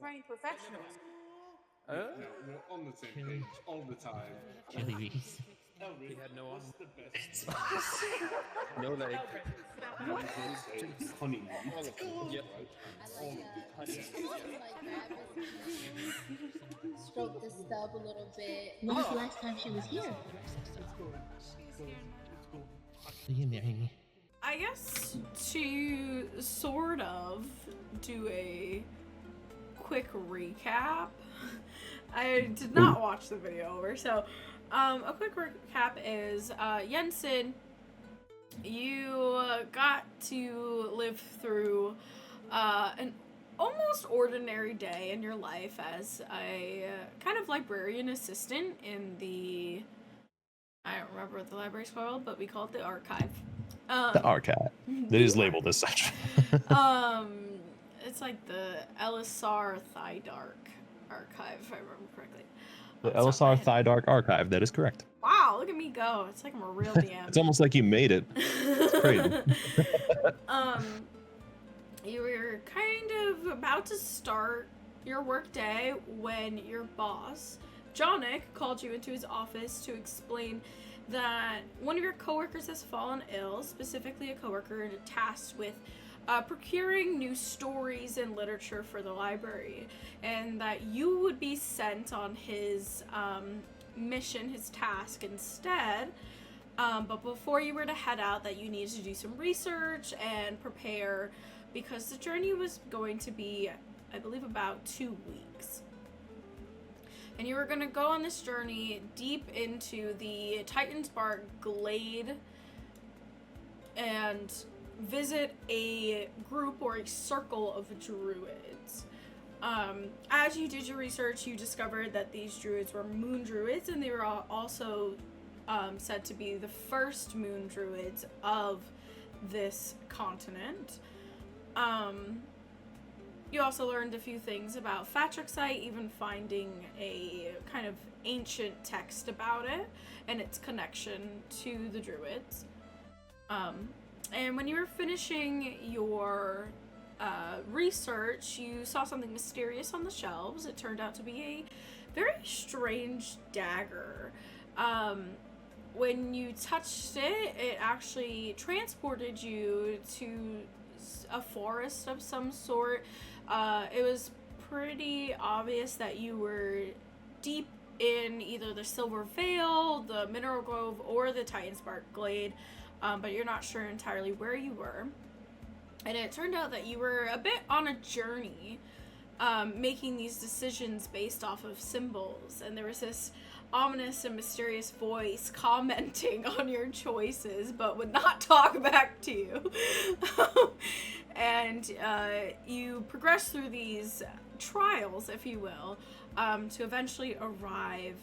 trained professionals. We're on the same page all the time. Chili bees. Elric, He had no what's arm. the best? No leg. Honey. All of them. Yep. All of it. Honey. Like grab his hand, stroke the stub a little bit. When was the last time she was here? Will you marry me? I guess to sort of do a quick recap. I did not watch the video over, so a quick recap is Jensen, you got to live through an almost ordinary day in your life as a kind of librarian assistant in the, I don't remember what the library's called, but we call it the archive. The archive. It is labeled as such. It's like the Elisar Thydark archive, if I remember correctly. The Elisar Thydark archive. That is correct. Wow, look at me go. It's like I'm a real DM. It's almost like you made it. It's crazy. You were kind of about to start your work day when your boss, Jonick, called you into his office to explain that one of your coworkers has fallen ill, specifically a coworker tasked with procuring new stories and literature for the library, and that you would be sent on his mission, his task instead. But before you were to head out, that you needed to do some research and prepare, because the journey was going to be, I believe, about 2 weeks. And you were going to go on this journey deep into the Titan's Bark Glade and visit a group or a circle of druids. As you did your research, you discovered that these druids were moon druids, and they were also said to be the first moon druids of this continent. You also learned a few things about Fatrixite, even finding a kind of ancient text about it and its connection to the druids. And when you were finishing your research, you saw something mysterious on the shelves. It turned out to be a very strange dagger. When you touched it, it actually transported you to a forest of some sort. It was pretty obvious that you were deep in either the Silver Vale, the Mineral Grove, or the Titan's Bark Glade, but you're not sure entirely where you were. And it turned out that you were a bit on a journey, making these decisions based off of symbols, and there was this ominous and mysterious voice commenting on your choices, but would not talk back to you. And you progress through these trials, if you will, to eventually arrive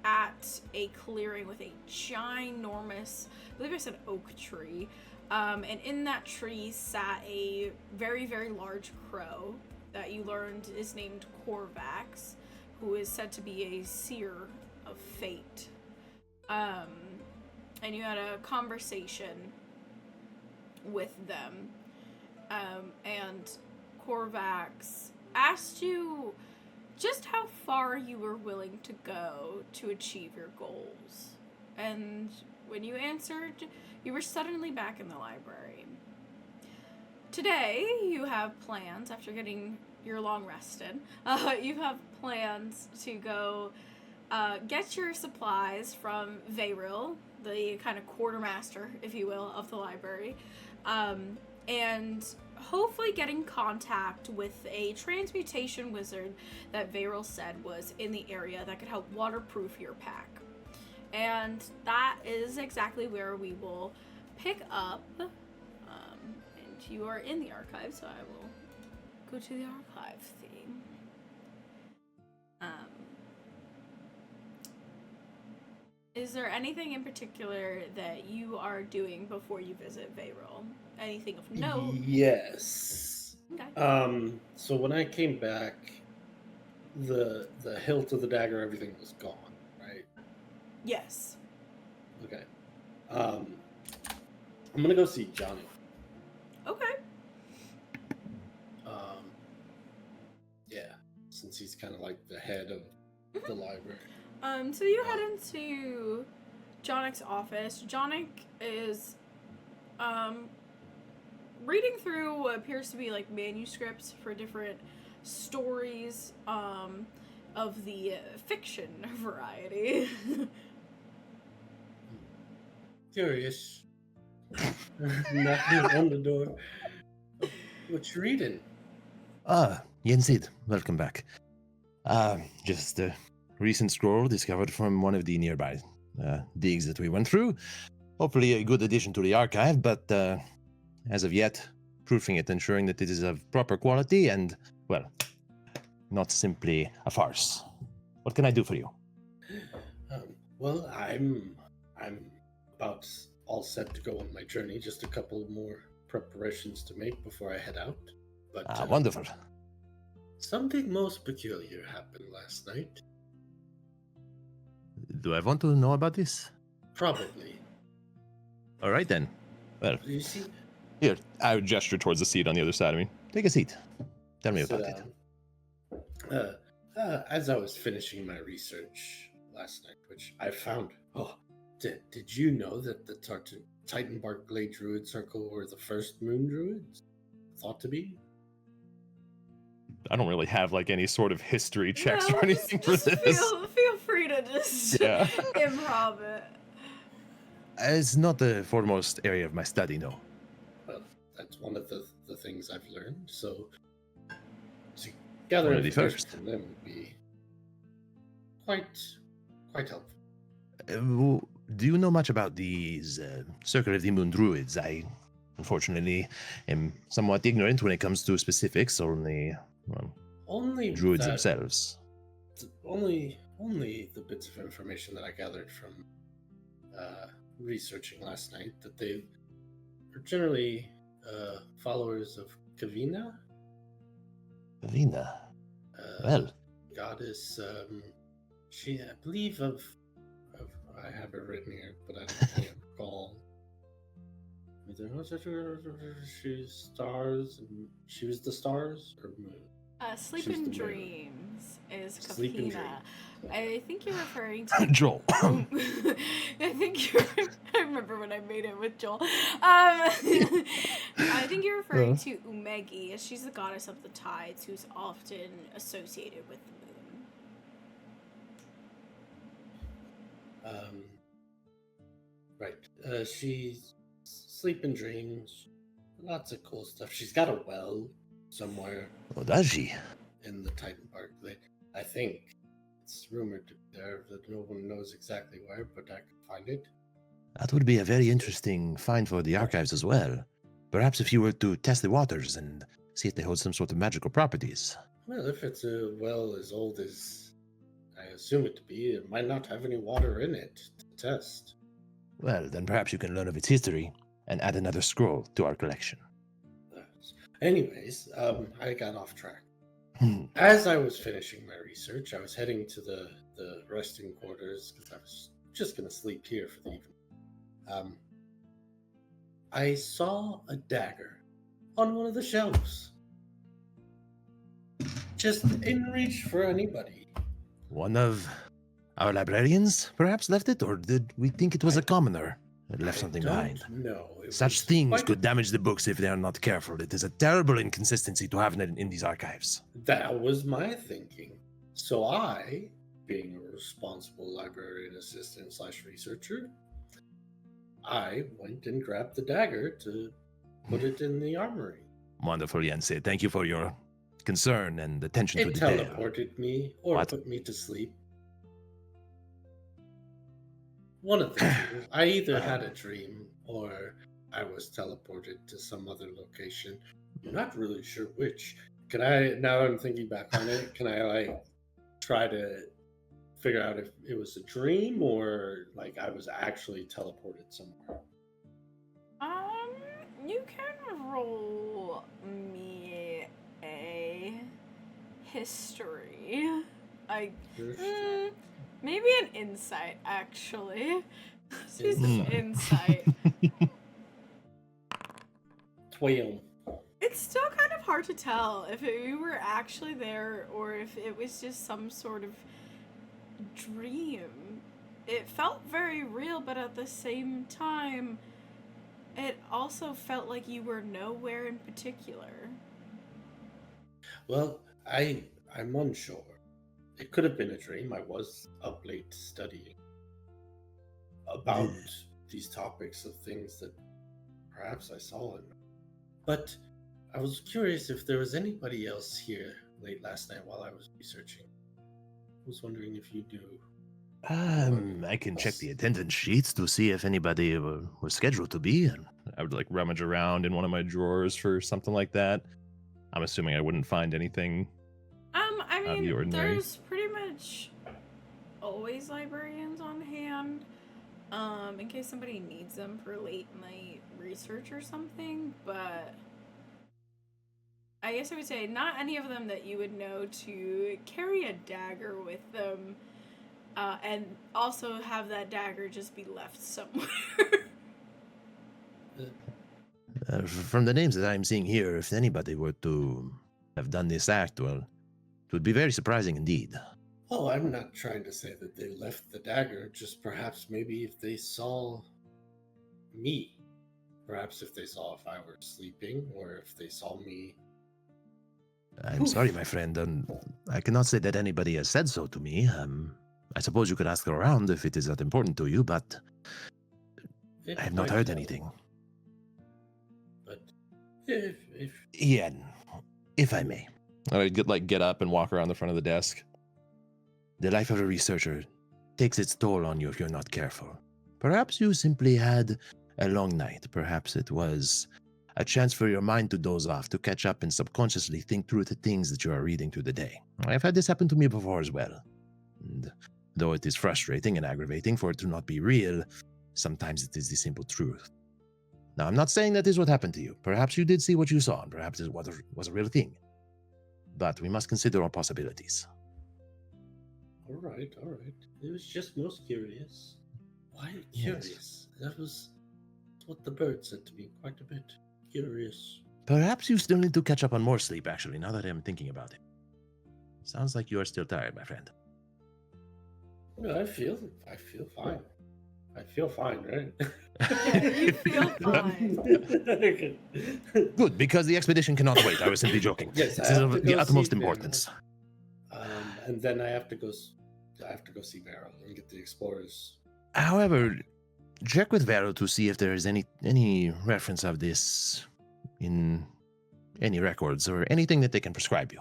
at a clearing with a ginormous, I believe I said oak tree, and in that tree sat a very, very large crow that you learned is named Corvax, who is said to be a seer of fate. And you had a conversation with them. And Corvax asked you just how far you were willing to go to achieve your goals. And when you answered, you were suddenly back in the library. Today, you have plans, after getting your long rested, you have plans to go get your supplies from Vayril, the kind of quartermaster, if you will, of the library, and hopefully get in contact with a transmutation wizard that Vayril said was in the area that could help waterproof your pack. And that is exactly where we will pick up. And you are in the archive, so I will go to the archive theme. Is there anything in particular that you are doing before you visit Vayril? Anything of note? Yes. Okay. So when I came back, the hilt of the dagger, everything was gone, right? Yes. Okay. I'm gonna go see Johnny. Okay. Yeah, since he's kind of like the head of the library. So you head into Jonik's office. Jonik is reading through what appears to be like manuscripts for different stories of the fiction variety. Curious. Knocking on the door. What you reading? Yensid, welcome back. Just a recent scroll discovered from one of the nearby digs that we went through. Hopefully a good addition to the archive, but as of yet, proofing it, ensuring that it is of proper quality and, well, not simply a farce. What can I do for you? Well, I'm about all set to go on my journey. Just a couple more preparations to make before I head out. But Wonderful. something most peculiar happened last night. Do I want to know about this? Probably. All right then. Well, You see, here, I would gesture towards the seat on the other side of me. Take a seat. Tell me sit about it. down. As I was finishing my research last night, which I found. Oh, did you know that the Titan Bark Blade Druid Circle were the first moon druids? Thought to be? I don't really have like any sort of history checks or anything just for this. Feel free to just Yeah. improv it. It's not the foremost area of my study, no. Well, that's one of the things I've learned. So to gather One of the information first. from them would be quite helpful. Do you know much about these Circle of the Moon Druids? I, unfortunately, am somewhat ignorant when it comes to specifics, only Only druids that- themselves. Only the bits of information that I gathered from researching last night, that they are generally followers of Kavina. Vina. Well, Goddess. She, I believe, of I have it written here, but I can't recall. She's stars, and she was the stars or moon. Sleep She's in the moon. Dreams is Sleep in Kapina. I think you're referring to Joel. I think you're. I remember when I made it with Joel. I think you're referring to Umegi. She's the goddess of the tides, who's often associated with the moon. Right. She's sleeping dreams. Lots of cool stuff. She's got a well somewhere Oh, does she? in the Titan Park. I think it's rumored to be there, that no one knows exactly where, but I can find it. That would be a very interesting find for the archives as well. Perhaps if you were to test the waters and see if they hold some sort of magical properties. Well, if it's a well as old as I assume it to be, it might not have any water in it to test. Well, then perhaps you can learn of its history and add another scroll to our collection. Anyways, I got off track. Hmm. As I was finishing my research, I was heading to the resting quarters because I was just going to sleep here for the evening. I saw a dagger on one of the shelves. Just in reach for anybody. One of our librarians perhaps left it, or did we think it was a commoner that left something behind? No. Such things could damage the books if they are not careful. It is a terrible inconsistency to have in these archives. That was my thinking. So I, being a responsible librarian assistant / researcher, I went and grabbed the dagger to put it in the armory. Wonderful, Yense. Thank you for your concern and attention to It detail. teleported me or What? put me to sleep. One of the two. I either had a dream or I was teleported to some other location. I'm not really sure which. Can I, now I'm thinking back on it, can I like try to figure out if it was a dream or like I was actually teleported somewhere? You can roll me a history. Maybe an insight, actually. Let's use an insight. 12. It's still kind of hard to tell if you were actually there or if it was just some sort of dream. It felt very real, but at the same time, it also felt like you were nowhere in particular. Well, I'm unsure. It could have been a dream. I was up late studying about these topics of things that perhaps I saw in. But I was curious if there was anybody else here late last night while I was researching. I was wondering if you knew. I can check the attendance sheets to see if anybody was scheduled to be. And I would like rummage around in one of my drawers for something like that. I'm assuming I wouldn't find anything. I Out of the mean, ordinary. there's pretty much always librarians on hand, in case somebody needs them for late night research or something, but I guess I would say not any of them that you would know to carry a dagger with them, and also have that dagger just be left somewhere. From the names that I'm seeing here, if anybody were to have done this act, well, it would be very surprising indeed. Oh, I'm not trying to say that they left the dagger, just perhaps maybe if they saw me. Perhaps if they saw if I were sleeping, or if they saw me. I'm sorry, my friend. I cannot say that anybody has said so to me. I suppose you could ask around if it is that important to you, but I have not might heard help. anything. But if Ian, if I may. I get up and walk around the front of the desk. The life of a researcher takes its toll on you if you're not careful. Perhaps you simply had a long night. Perhaps it was a chance for your mind to doze off, to catch up and subconsciously think through the things that you are reading through the day. I've had this happen to me before as well. And though it is frustrating and aggravating for it to not be real, sometimes it is the simple truth. Now, I'm not saying that is what happened to you. Perhaps you did see what you saw, and perhaps it was a real thing. But we must consider all possibilities. all right. It was just most curious. Why Yes. curious? That was what the bird said to me. Quite a bit curious. Perhaps you still need to catch up on more sleep, actually, now that I'm thinking about it. Sounds like you are still tired, my friend. I feel fine. I feel fine, right? You feel fine. Good, because the expedition cannot wait. I was simply joking. Yes, This I is have of to the go utmost see Vera. importance. And then I have to go. I have to go see Beryl and get the explorers. However, check with Vero to see if there is any reference of this in any records or anything that they can prescribe you.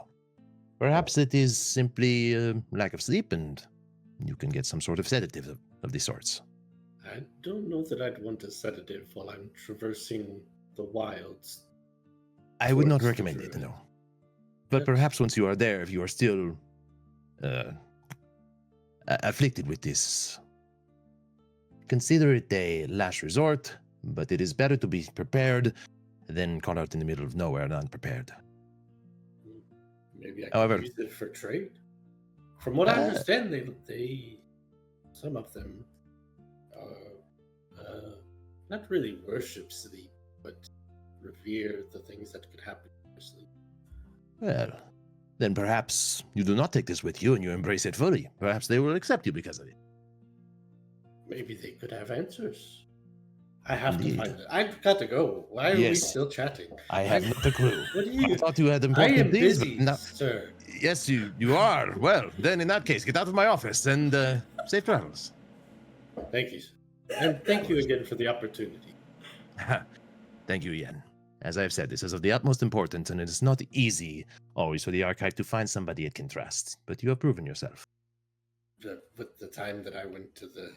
Perhaps it is simply lack of sleep and you can get some sort of sedative of these sorts. I don't know that I'd want a sedative while I'm traversing the wilds. I would not Towards the recommend it, druid. no. But That's- perhaps once you are there, if you are still afflicted with this, consider it a last resort, but it is better to be prepared than caught out in the middle of nowhere and unprepared. Maybe I However- could use it for trade. From what I understand, they some of them not really worship sleep, but revere the things that could happen in sleep. Well, then perhaps you do not take this with you and you embrace it fully. Perhaps they will accept you because of it. Maybe they could have answers. I have Indeed. to find it. I've got to go. Why are we Yes. still chatting? I have not a clue. What do I you? thought you had I important am things, busy, but no. sir. Yes, you are. Well, then in that case, get out of my office and safe travels. Thank you. And thank you again for the opportunity. Thank you, Ian. As I have said, this is of the utmost importance, and it is not easy always for the archive to find somebody it can trust. But you have proven yourself. With the time that I went to the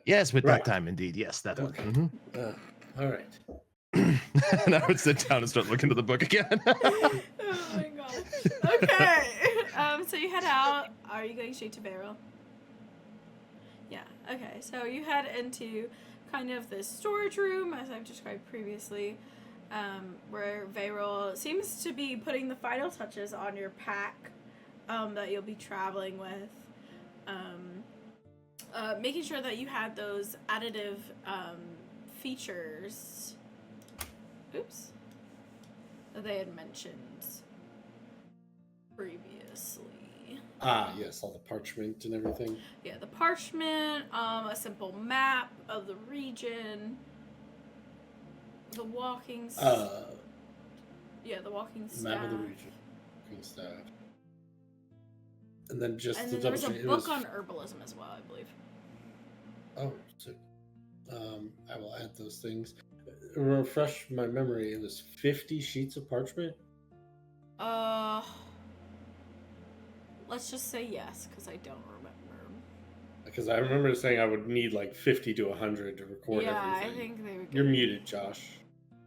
Yes, with Right. that time, indeed. Yes, that one. Okay. Mhm. all right. And I would sit down and start looking to the book again. Oh my god. Okay. So you head out. Are you going straight to Beryl? Yeah. Okay. So you head into kind of this storage room, as I've described previously, where Beryl seems to be putting the final touches on your pack that you'll be traveling with. Making sure that you had those additive features. Oops. that they had mentioned previously. Ah, yes, all the parchment and everything. Yeah, the parchment, a simple map of the region, the walking the walking staff. Map of the region. Walking staff. And then just And to then there double was a check, it book was... on herbalism as well, I believe. Oh, so I will add those things. Refresh my memory. It was 50 sheets of parchment. Let's just say yes, because I don't remember. Because I remember saying I would need like 50 to 100 to record Yeah, everything. I think they would. You're muted, Josh.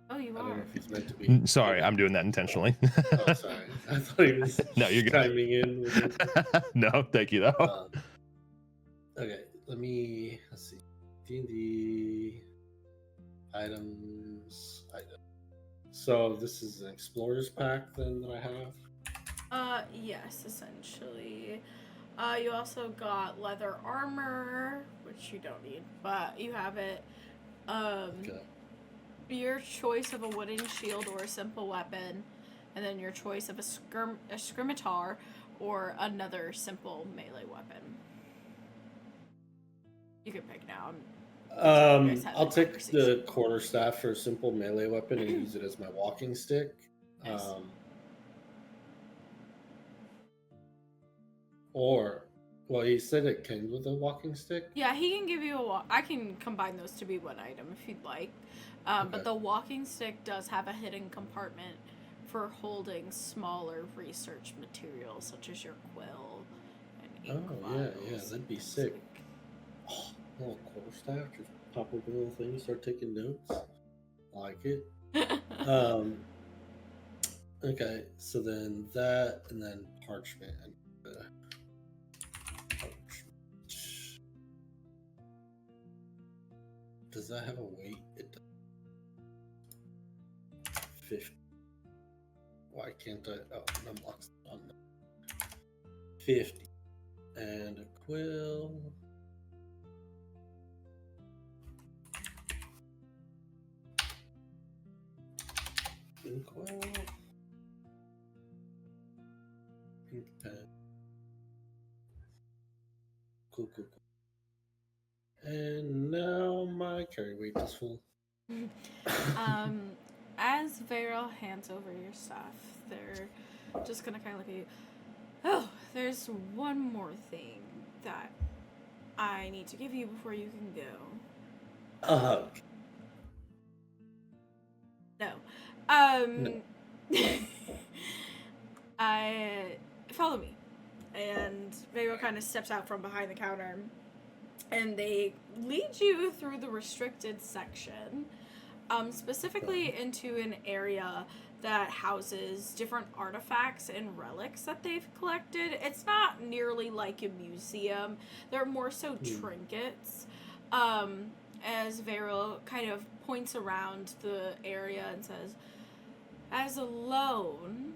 Oh, you I don't know are. if he's meant to be. Sorry, I'm doing that intentionally. Oh, sorry. I thought he was No, you're good. chiming in. With it. No, thank you though. Okay, let's see. D&D items. So this is an explorer's pack then that I have? Yes, essentially. You also got leather armor, which you don't need, but you have it. Okay. Your choice of a wooden shield or a simple weapon, and then your choice of a scimitar or another simple melee weapon. You can pick now. I'll take the quarterstaff for a simple melee weapon and use it as my walking stick. Nice. Well, he said it came with a walking stick. Yeah, he can give you I can combine those to be one item if you'd like. Okay. But the walking stick does have a hidden compartment for holding smaller research materials, such as your quill and ink Yeah, vials, that'd be things sick. like- Oh, little quarterstaff, just pop open a little thing, start taking notes. I like it. Okay, so then that, and then parchment. Does that have a weight? It does. 50. Why can't I? Oh, unlocks on 50. And a quill. Ink quill. Ink pen. Cool. And now my carry weight is full. As Varel hands over your stuff, they're just gonna kind of look at you. Oh, there's one more thing that I need to give you before you can go. A hug. No. No. Follow me. And Varel kind of steps out from behind the counter, and they lead you through the restricted section. Specifically into an area that houses different artifacts and relics that they've collected. It's not nearly like a museum. They're more so trinkets. As Varel kind of points around the area and says, as a loan,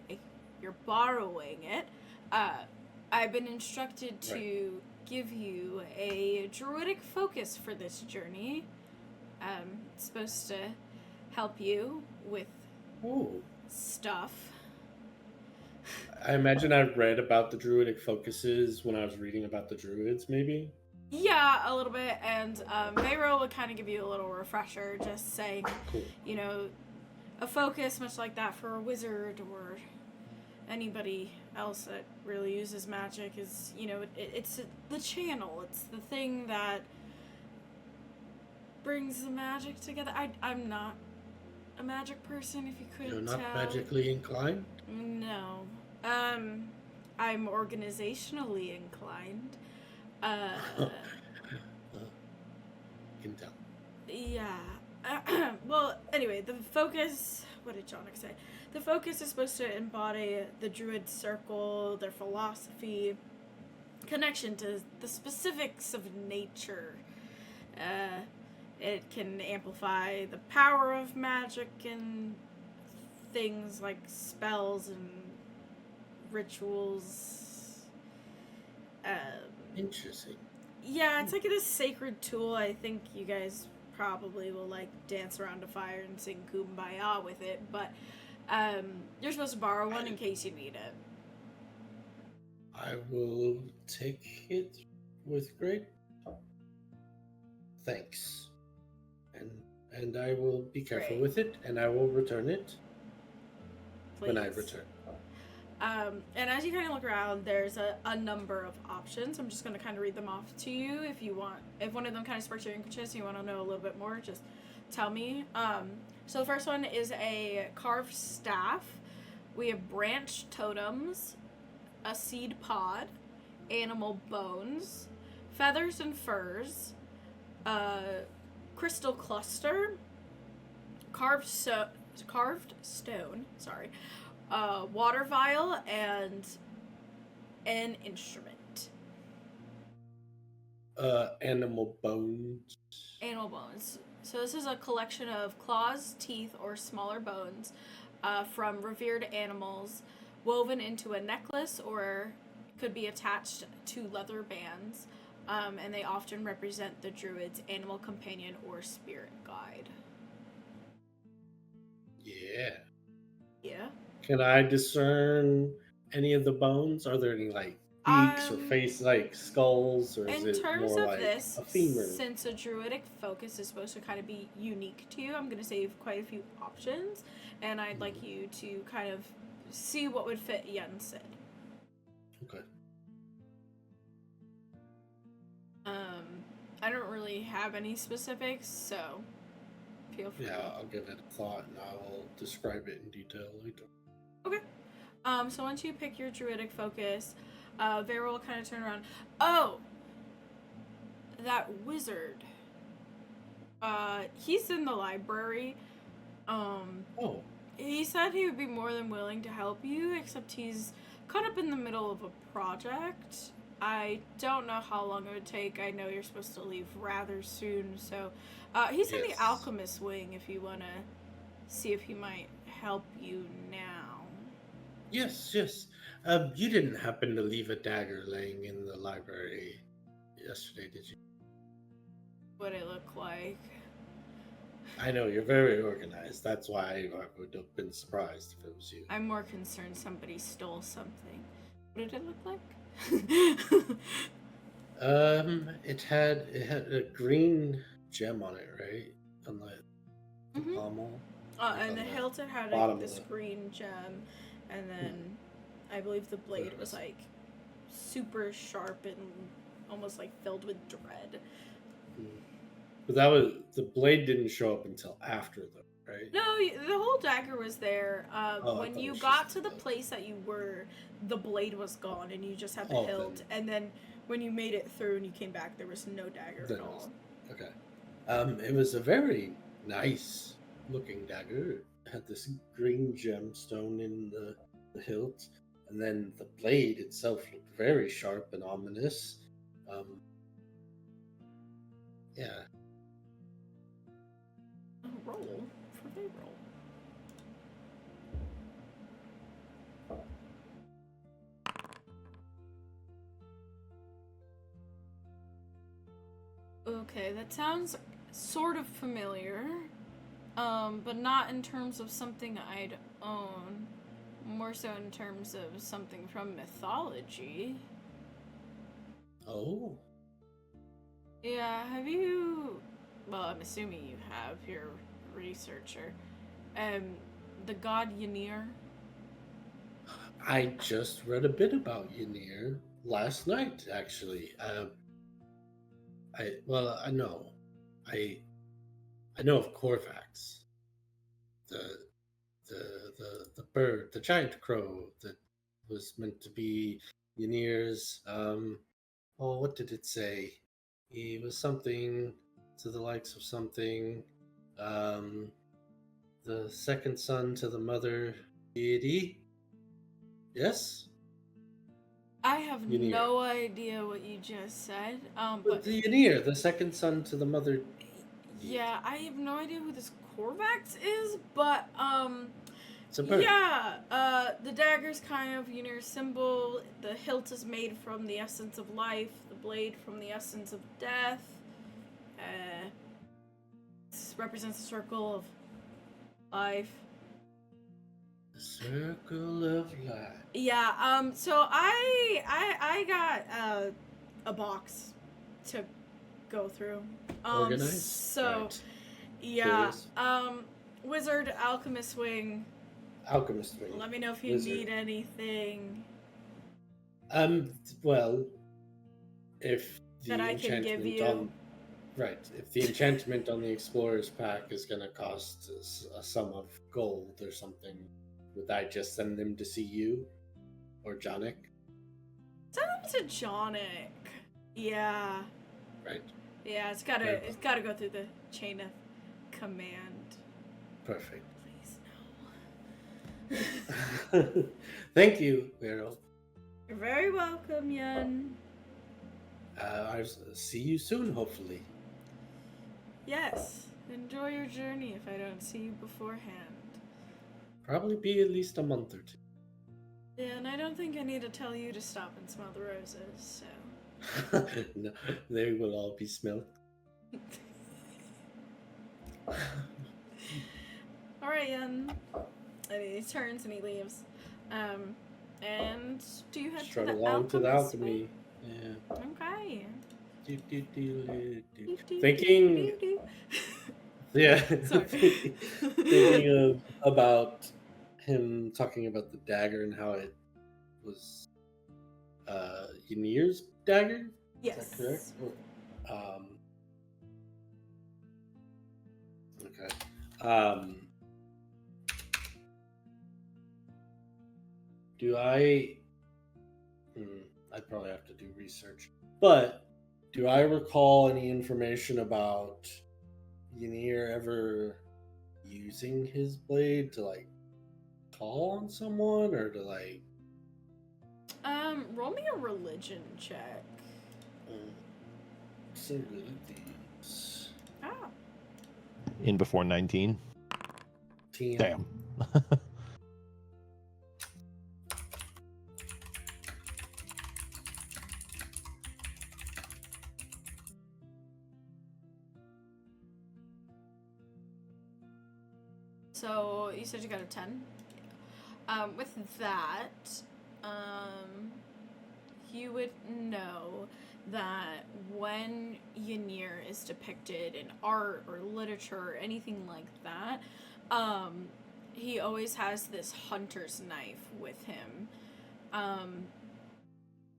if you're borrowing it, I've been instructed to give you a druidic focus for this journey. It's supposed to help you with stuff. I imagine I read about the druidic focuses when I was reading about the druids, maybe? Yeah, a little bit, and Varel would kind of give you a little refresher, just saying, Cool. you know, a focus much like that for a wizard or anybody else that really uses magic is, you know, it's the channel. It's the thing that brings the magic together. I'm not a magic person, if you couldn't You're not tell. magically inclined? No. I'm organizationally inclined. Can tell. Yeah. Well, anyway, the focus... What did Jonik say? The focus is supposed to embody the druid circle, their philosophy, connection to the specifics of nature. It can amplify the power of magic and things like spells and rituals. Interesting. Yeah, it's like this sacred tool. I think you guys probably will like dance around a fire and sing Kumbaya with it, but you're supposed to borrow one in case you need it. I will take it with great thanks, and I will be careful Great. with it, and I will return it when I Please. return. And as you kind of look around, there's a number of options. I'm just going to kind of read them off to you if you want. If one of them kind of sparks your interest and you want to know a little bit more, just tell me. So the first one is a carved staff. We have branch totems, a seed pod, animal bones, feathers and furs, crystal cluster, carved stone, water vial, and an instrument. Animal bones. Animal bones. So this is a collection of claws, teeth, or smaller bones from revered animals woven into a necklace or could be attached to leather bands. And they often represent the druid's animal companion or spirit guide. Yeah. Yeah. Can I discern any of the bones? Are there any like beaks or face like skulls, or is In it terms more of like this, a femur? since a druidic focus is supposed to kind of be unique to you, I'm going to save quite a few options, and I'd like you to kind of see what would fit Yensid. Okay. I don't really have any specifics, so feel free. Yeah, I'll give it a thought and I will describe it in detail later. Okay. So once you pick your druidic focus, Vera will kind of turn around. Oh! That wizard. He's in the library. Oh. He said he would be more than willing to help you, except he's caught up in the middle of a project. I don't know how long it would take. I know you're supposed to leave rather soon, so he's in the alchemist wing if you want to see if he might help you now. Yes. You didn't happen to leave a dagger laying in the library yesterday, did you? What it look like? I know you're very organized. That's why I would have been surprised if it was you. I'm more concerned somebody stole something. What did it look like? It had a green gem on it, right? On the pommel. And the hilt it had bottom like, of this it. green gem, and then I believe the blade was like super sharp and almost like filled with dread. But the blade didn't show up until after though, right? No, the whole dagger was there. When thought you it was got just to the the- place that you were, the blade was gone, and you just had the Oh, hilt. then- And then when you made it through and you came back, there was no dagger Then at it all. was- Okay. It was a very nice looking dagger. It had this green gemstone in the hilt, and then the blade itself looked very sharp and ominous. Yeah. Roll for they roll. Okay, that sounds sort of familiar, but not in terms of something I'd own. More so in terms of something from mythology. Oh. Yeah, have you... Well, I'm assuming you have, you're a researcher. The god Ynir? I just read a bit about Ynir last night, actually. I know of Corvax, the bird, the giant crow that was meant to be Ynir's. What did it say? He was something to the likes of something. The second son to the mother deity. Yes. I have Ynir. no idea what you just said. But But the Ynir, the second son to the mother. yeah, I have no idea who this Corvax is, but It's a bird. yeah, the dagger's kind of Ynir's symbol. The hilt is made from the essence of life. The blade from the essence of death. represents a circle of life. The circle of life. Yeah. So I got a box to go through. Organized? So Right. yeah. Curious. Wizard, alchemist wing. Alchemist wing. Let me know if you Wizard. need anything Well, if the that I can give enchantment you. on if the enchantment on the explorer's pack is gonna cost a sum of gold or something, would I just send them to see you or Jonic? Send them to Jonic. Yeah. Right. Yeah, it's gotta go through the chain of command. Perfect. Please no. Thank you, Beryl. You're very welcome, Yun. I'll see you soon, hopefully. Yes. Enjoy your journey if I don't see you beforehand. Probably be at least a month or two. Yeah, and I don't think I need to tell you to stop and smell the roses, so. No, they will all be smelled. Alright, Yun. And he turns and he leaves. And do you head Strut to the along to the alchemist alchemy. wing? Yeah. Okay. Thinking, yeah, Sorry. thinking about him talking about the dagger and how it was Ynir's dagger. Yes. Is that correct? Okay. Do I? I'd probably have to do research. But do I recall any information about Ynir ever using his blade to like call on someone or to like? Roll me a religion check. So good at these. Ah. In before 19. Damn. So you said you got a 10. With that, you would know that when Ynir is depicted in art or literature or anything like that, he always has this hunter's knife with him.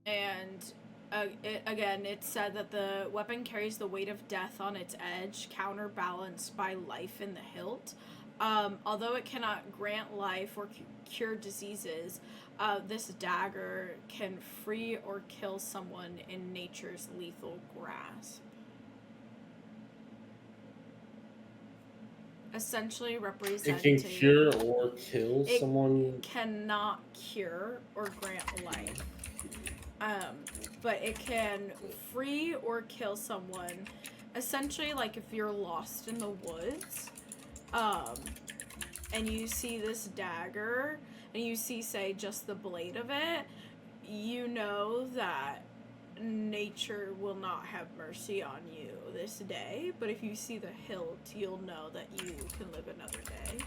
It's said that the weapon carries the weight of death on its edge, counterbalanced by life in the hilt. Although it cannot grant life or cure diseases, this dagger can free or kill someone in nature's lethal grasp. Essentially representing... It can cure or kill someone? Cannot cure or grant life. But it can free or kill someone. Essentially, like if you're lost in the woods, and you see this dagger, and you see, say, just the blade of it, you know that nature will not have mercy on you this day, but if you see the hilt, you'll know that you can live another day.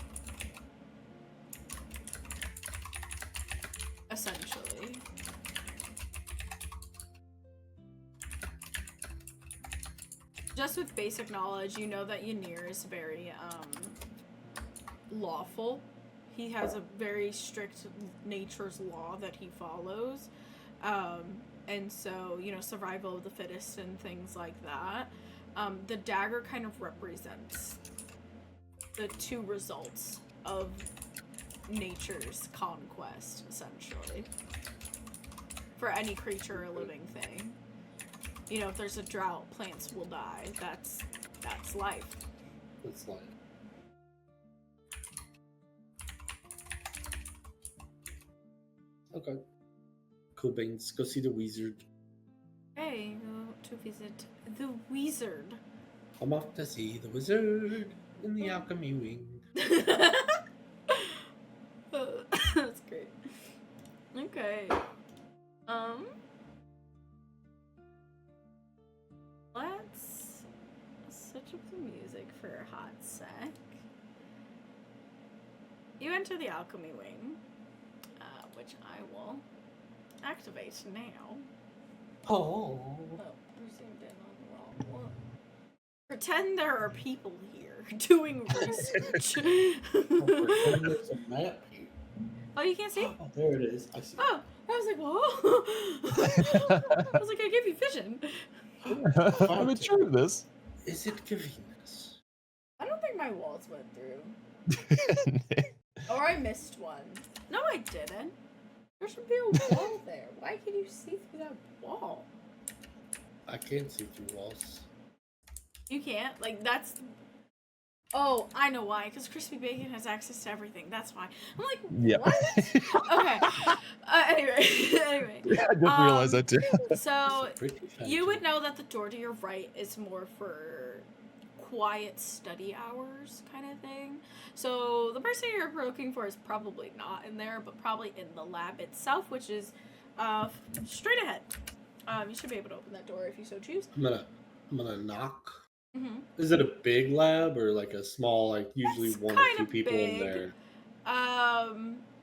Essentially. Just with basic knowledge, you know that Ynir is very, lawful. He has a very strict nature's law that he follows. And so, you know, survival of the fittest and things like that. The dagger kind of represents the two results of nature's conquest, essentially. For any creature or living thing. You know, if there's a drought, plants will die. That's life. That's life. Okay. Cool beans. Go see the wizard. Hey, go to visit the wizard. I'm off to see the wizard in the alchemy wing. That's great. Okay. Let's switch up the music for a hot sec. You enter the alchemy wing, which I will activate now. Oh. We zoomed in on the wrong one. Pretend there are people here doing research. There's a map here. Oh, you can't see? Oh, there it is. I see. Oh, I was like, whoa. I was like, I gave you vision. I'm in sure of this. Is it giving us? I don't think my walls went through. Or I missed one. No, I didn't. There should be a wall there. Why can you see through that wall? I can't see through walls. You can't? Like, that's... Oh, I know why. Because Crispy Bacon has access to everything. That's why. I'm like, Yeah. what? Okay. Anyway. Yeah, I just realized that too. So, Pretty you would know that the door to your right is more for quiet study hours kind of thing. So the person you're looking for is probably not in there, but probably in the lab itself, which is straight ahead. You should be able to open that door if you so choose. I'm gonna knock. Mm-hmm. Is it a big lab or like a small, like usually It's one or two kinda people big. in there?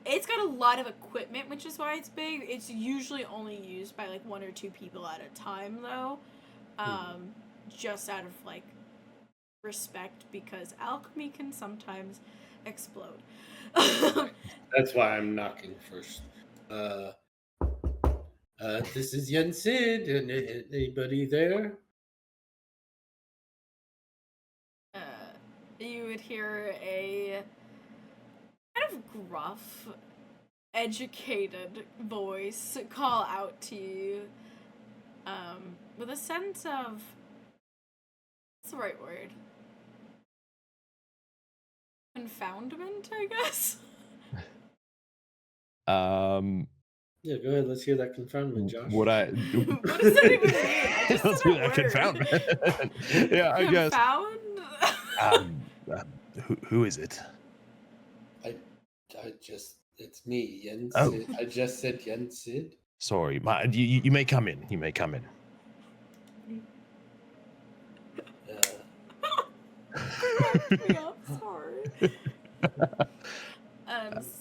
It's got a lot of equipment, which is why it's big. It's usually only used by like 1 or 2 people at a time, though. Just out of like respect, because alchemy can sometimes explode. That's why I'm knocking first. This is Yen Sid. Anybody there? You would hear a kind of gruff, educated voice call out to you, with a sense of, what's the right word? Confoundment, I guess? Yeah, go ahead. Let's hear that confoundment, Josh. What What does that even mean? I just Let's said do a that word. confoundment. Yeah, I guess. Confound? Who is it? It's me, Yen Oh. Sid. I just said Yen Sid. Sorry, you may come in. You may come in. Yeah, I'm sorry.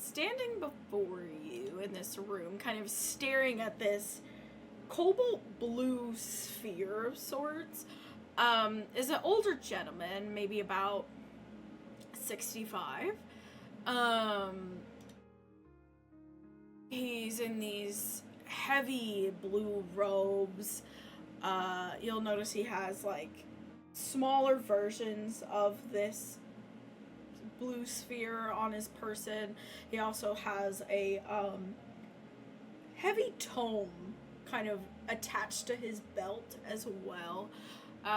Standing before you in this room, kind of staring at this cobalt blue sphere of sorts, is an older gentleman, maybe about 65. He's in these heavy blue robes. You'll notice he has like smaller versions of this blue sphere on his person. He also has a heavy tome kind of attached to his belt as well.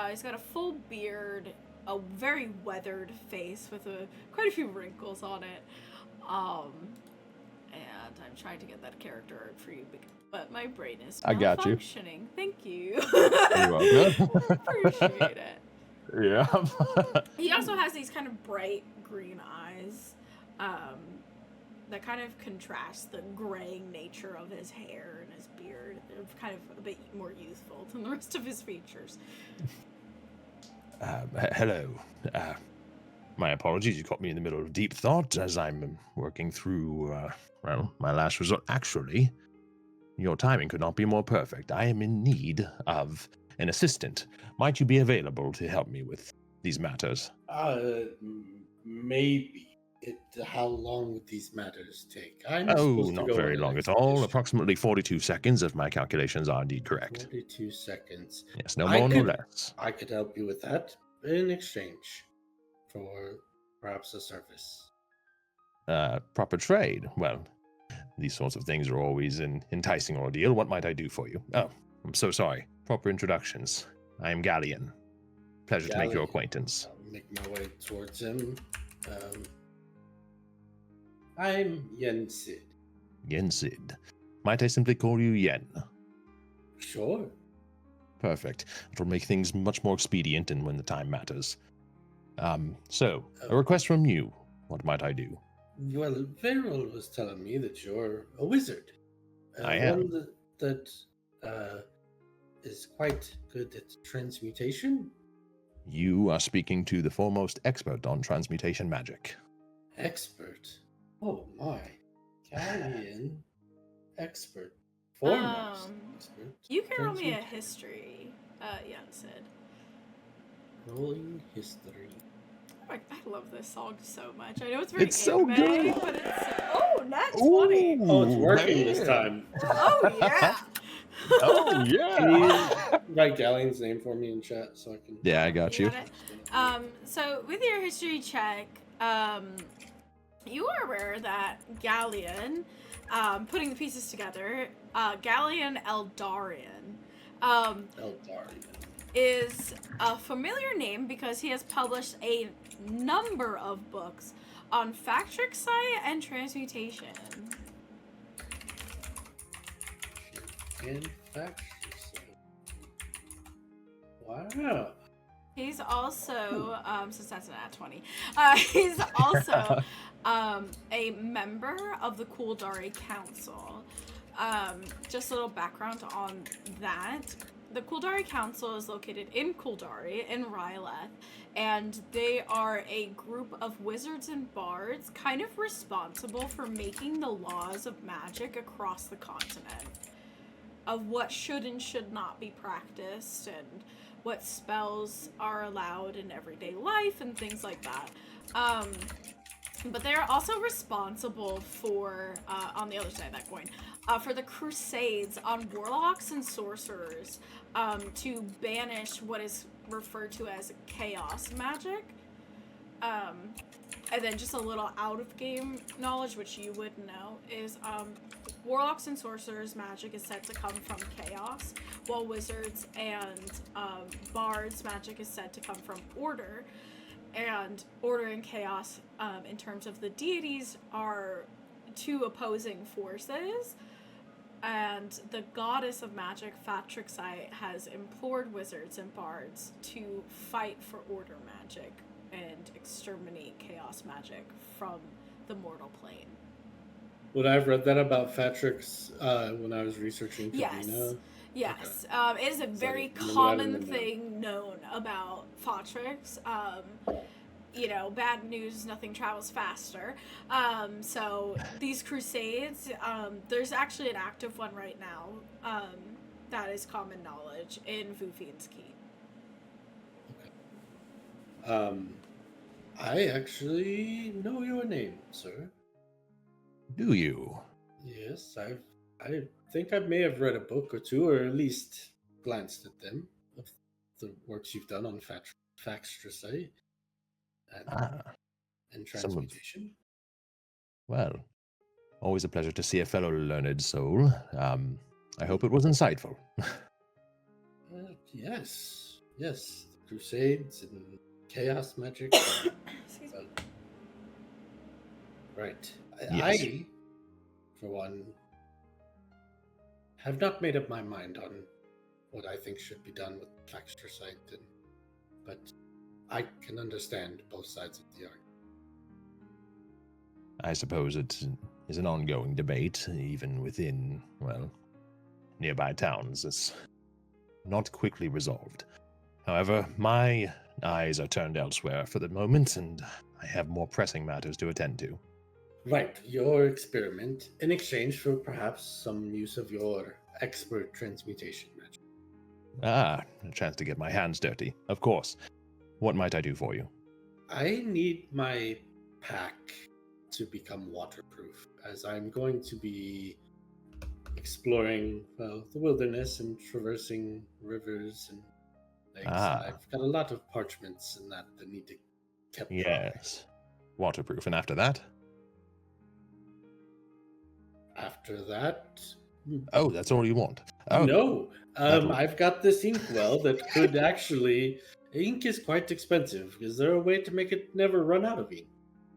He's got a full beard, a very weathered face with quite a few wrinkles on it. And I'm trying to get that character art for you, but my brain is I got you. malfunctioning. Thank you. You're welcome. Appreciate it. Yeah. He also has these kind of bright green eyes that kind of contrast the graying nature of his hair and his beard. They're kind of a bit more youthful than the rest of his features. Hello. My apologies, you caught me in the middle of deep thought as I'm working through, my last resort. Actually, your timing could not be more perfect. I am in need of an assistant. Might you be available to help me with these matters? Maybe. How long would these matters take? I'm Oh, supposed to not go very on an long at all. expedition. Approximately 42 seconds if my calculations are indeed correct. 42 seconds. Yes, no I more, no could- less. I could help you with that in exchange for perhaps a service. Proper trade. Well, these sorts of things are always an enticing ordeal. What might I do for you? Oh, I'm so sorry. Proper introductions. I am Galleon. Pleasure to make your Galleon. acquaintance. I'll make my way towards him. I'm Yen Sid. Yen Sid. Might I simply call you Yen? Sure. Perfect. It will make things much more expedient and when the time matters. So, a request from you. What might I do? Well, Veril was telling me that you're a wizard. I am. One that is quite good at transmutation. You are speaking to the foremost expert on transmutation magic. Expert? Oh my. Galleon expert. Foremost expert. You can roll me a Transmutation. history, Sid. Rolling history. I love this song so much. I know it's very It's so anime, good. but it's nat 20. Oh, it's working this man. time. Oh yeah. Oh, Can yeah. you write Galleon's name for me in chat so I can? Yeah, I got you. Got it. So with your history check, you are aware that Galleon, putting the pieces together, Galleon Eldarian, Eldarian. is a familiar name because he has published a number of books on Factric Psi and transmutation. And factory. Wow. He's also, since that's an at 20, he's also a member of the Kuldari Council. Just a little background on that. The Kuldari Council is located in Kuldari, in Ryleth, and they are a group of wizards and bards kind of responsible for making the laws of magic across the continent, of what should and should not be practiced, and what spells are allowed in everyday life, and things like that. But they're also responsible for, on the other side of that coin, for the crusades on warlocks and sorcerers, to banish what is referred to as chaos magic. And then just a little out-of-game knowledge, which you would know, is warlocks and sorcerers magic is said to come from chaos, while wizards and bards magic is said to come from order. And order and chaos, in terms of the deities, are two opposing forces. And the goddess of magic, Factric Psi, has implored wizards and bards to fight for order magic and exterminate chaos magic from the mortal plane. Would I have read that about Fatrix when I was researching Yes. Kavina? Yes. It is a very remember that in common the note. thing known about Fatrix. You know, bad news, nothing travels faster. So these crusades, there's actually an active one right now, that is common knowledge in Vufian's Keep. I actually know your name, sir. Do you? Yes, I think I may have read a book or two, or at least glanced at them, of the works you've done on Factricite and transmutation. Well, always a pleasure to see a fellow learned soul. I hope it was insightful. Yes, the Crusades and chaos magic. Excuse me. Right. Yes. I, for one, have not made up my mind on what I think should be done with Factricite, but I can understand both sides of the argument. I suppose it is an ongoing debate, even within, well, nearby towns. It's not quickly resolved. However, my eyes are turned elsewhere for the moment, and I have more pressing matters to attend to. Right, your experiment in exchange for perhaps some use of your expert transmutation magic. Ah, a chance to get my hands dirty. Of course. What might I do for you? I need my pack to become waterproof, as I'm going to be exploring, well, the wilderness and traversing rivers and lakes. Ah. I've got a lot of parchments and that need to kept dry. Yes. Waterproof. And after that? After that, Oh, that's all you want. Oh, no. that'll- I've got this inkwell that could actually. Ink is quite expensive. Is there a way to make it never run out of ink?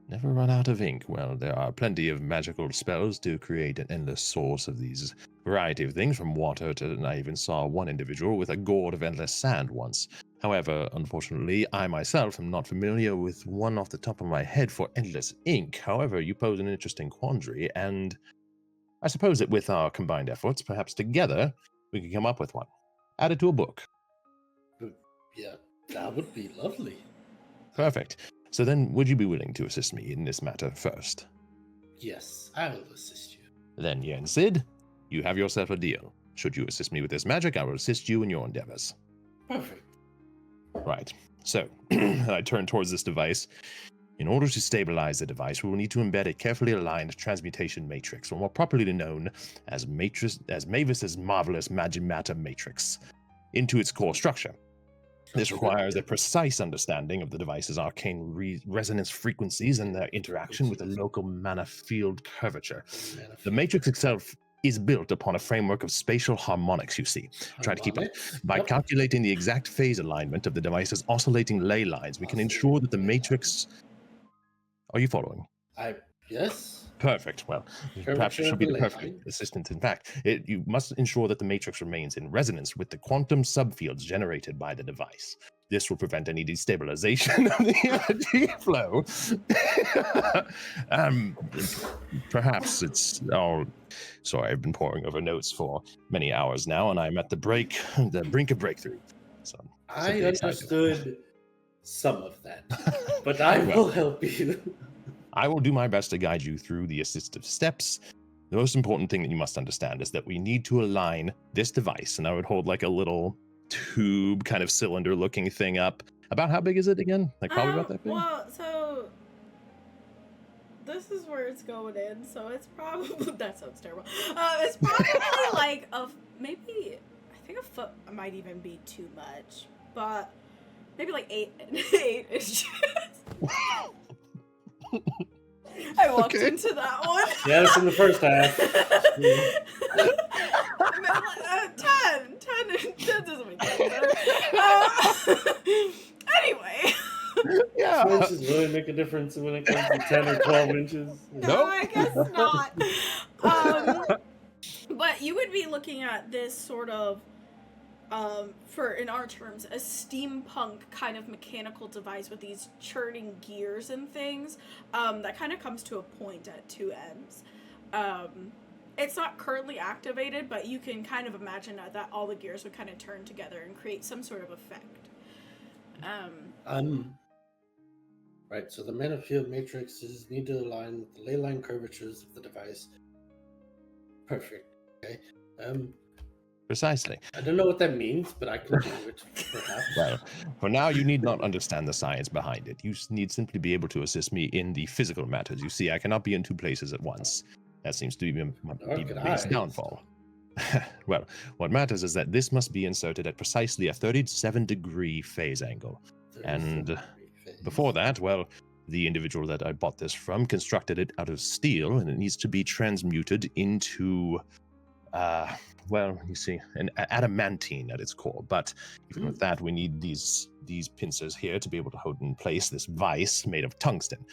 Never run out of ink. Well, there are plenty of magical spells to create an endless source of these variety of things, from water to... I even saw one individual with a gourd of endless sand once. However, unfortunately, I myself am not familiar with one off the top of my head for endless ink. However, you pose an interesting quandary, and I suppose that with our combined efforts, perhaps together, we could come up with one. Add it to a book. Yeah. That would be lovely. Perfect. So then, would you be willing to assist me in this matter first? Yes, I will assist you. Then, Yensid, you have yourself a deal. Should you assist me with this magic, I will assist you in your endeavors. Perfect. Right. So, I turn towards this device. In order to stabilize the device, we will need to embed a carefully aligned transmutation matrix, or more properly known as Mavis's marvelous Magimatter matrix, into its core structure. This requires a precise understanding of the device's arcane resonance frequencies and their interaction with the local mana field curvature. The matrix itself is built upon a framework of spatial harmonics, you see. Try to keep up. By calculating the exact phase alignment of the device's oscillating ley lines, we can ensure that the matrix... Are you following? Yes. Perfect. Well, perhaps you should be the perfect assistant. In fact, you must ensure that the matrix remains in resonance with the quantum subfields generated by the device. This will prevent any destabilization of the energy flow. Perhaps it's all... Sorry, I've been poring over notes for many hours now, and I'm at the brink of breakthrough. So I understood some of that, but I will help you. I will do my best to guide you through the assistive steps. The most important thing that you must understand is that we need to align this device, and I would hold like a little tube kind of cylinder looking thing up. About how big is it again? Like probably about that big? Well, so this is where it's going in, so it's probably... That sounds terrible. It's probably like maybe... I think a foot might even be too much, but maybe like 8 inches. I walked into that one. Yeah, it's in the first half. 10 doesn't make sense. Anyway. Yeah. 4 inches really make a difference when it comes to 10 or 12 inches. No, I guess not. But you would be looking at this sort of, for, in our terms, a steampunk kind of mechanical device with these churning gears and things, that kind of comes to a point at 2 ends. It's not currently activated, but you can kind of imagine that all the gears would kind of turn together and create some sort of effect. Right, so the mana field matrices need to align with the ley line curvatures of the device. Perfect. Okay. Precisely. I don't know what that means, but I can do it, perhaps. Well, for now, you need not understand the science behind it. You need simply be able to assist me in the physical matters. You see, I cannot be in 2 places at once. That seems to be my biggest downfall. Well, what matters is that this must be inserted at precisely a 37-degree phase angle. And before that, well, the individual that I bought this from constructed it out of steel, and it needs to be transmuted into... well, you see, an adamantine at its core. But even with that, we need these pincers here to be able to hold in place this vise made of tungsten.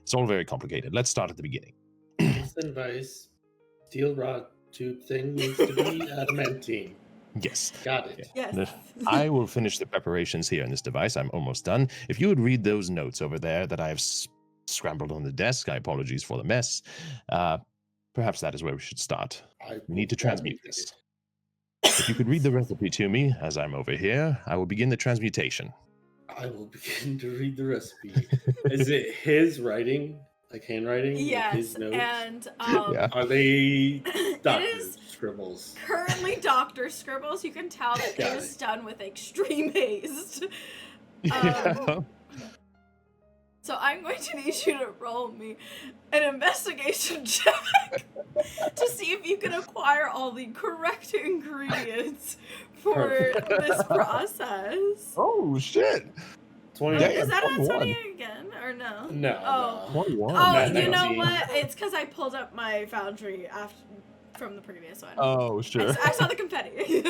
It's all very complicated. Let's start at the beginning. Tungsten vise, steel rod tube thing needs to be adamantine. Yes. Got it. Yes. I will finish the preparations here in this device. I'm almost done. If you would read those notes over there that I have scrambled on the desk, I apologize for the mess. Perhaps that is where we should start. We need to transmute this. If you could read the recipe to me as I'm over here, I will begin the transmutation. I will begin to read the recipe. Is it his writing? Like handwriting? Yes, Like his notes? and Yeah. Are they doctor is scribbles? currently Dr. Scribbles. You can tell that it was done with extreme haste. So I'm going to need you to roll me an investigation check to see if you can acquire all the correct ingredients for this process. Oh, shit. 20. Is that a 21. 20 again, or no? No. Oh. 21. Oh, you 19. know what? It's because I pulled up my Foundry from the previous one. Oh, sure. I saw the confetti.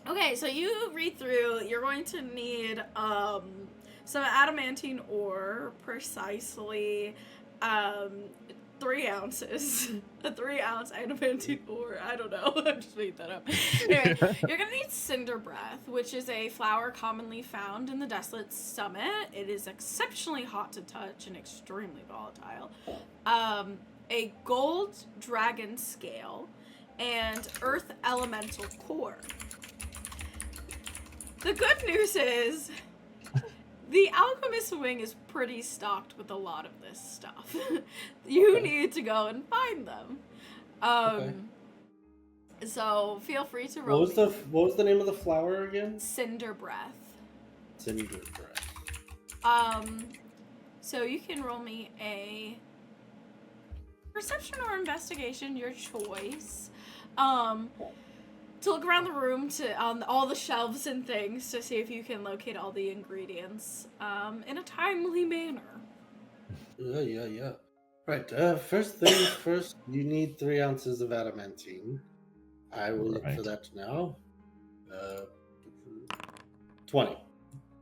Okay, so you read through. You're going to need some adamantine ore, precisely 3 ounces. A 3-ounce adamantine ore. I don't know. I'm just making that up. Anyway, you're going to need cinder breath, which is a flower commonly found in the Desolate Summit. It is exceptionally hot to touch and extremely volatile. A gold dragon scale, and earth elemental core. The good news is the alchemist wing is pretty stocked with a lot of this stuff. You need to go and find them. So feel free to roll. What was the name of the flower again? Cinder breath. Cinder breath. So you can roll me a perception or investigation, your choice. To look around the room on all the shelves and things to see if you can locate all the ingredients in a timely manner. Yeah. Right. First things first. You need 3 ounces of adamantine. I will look for that now. 20.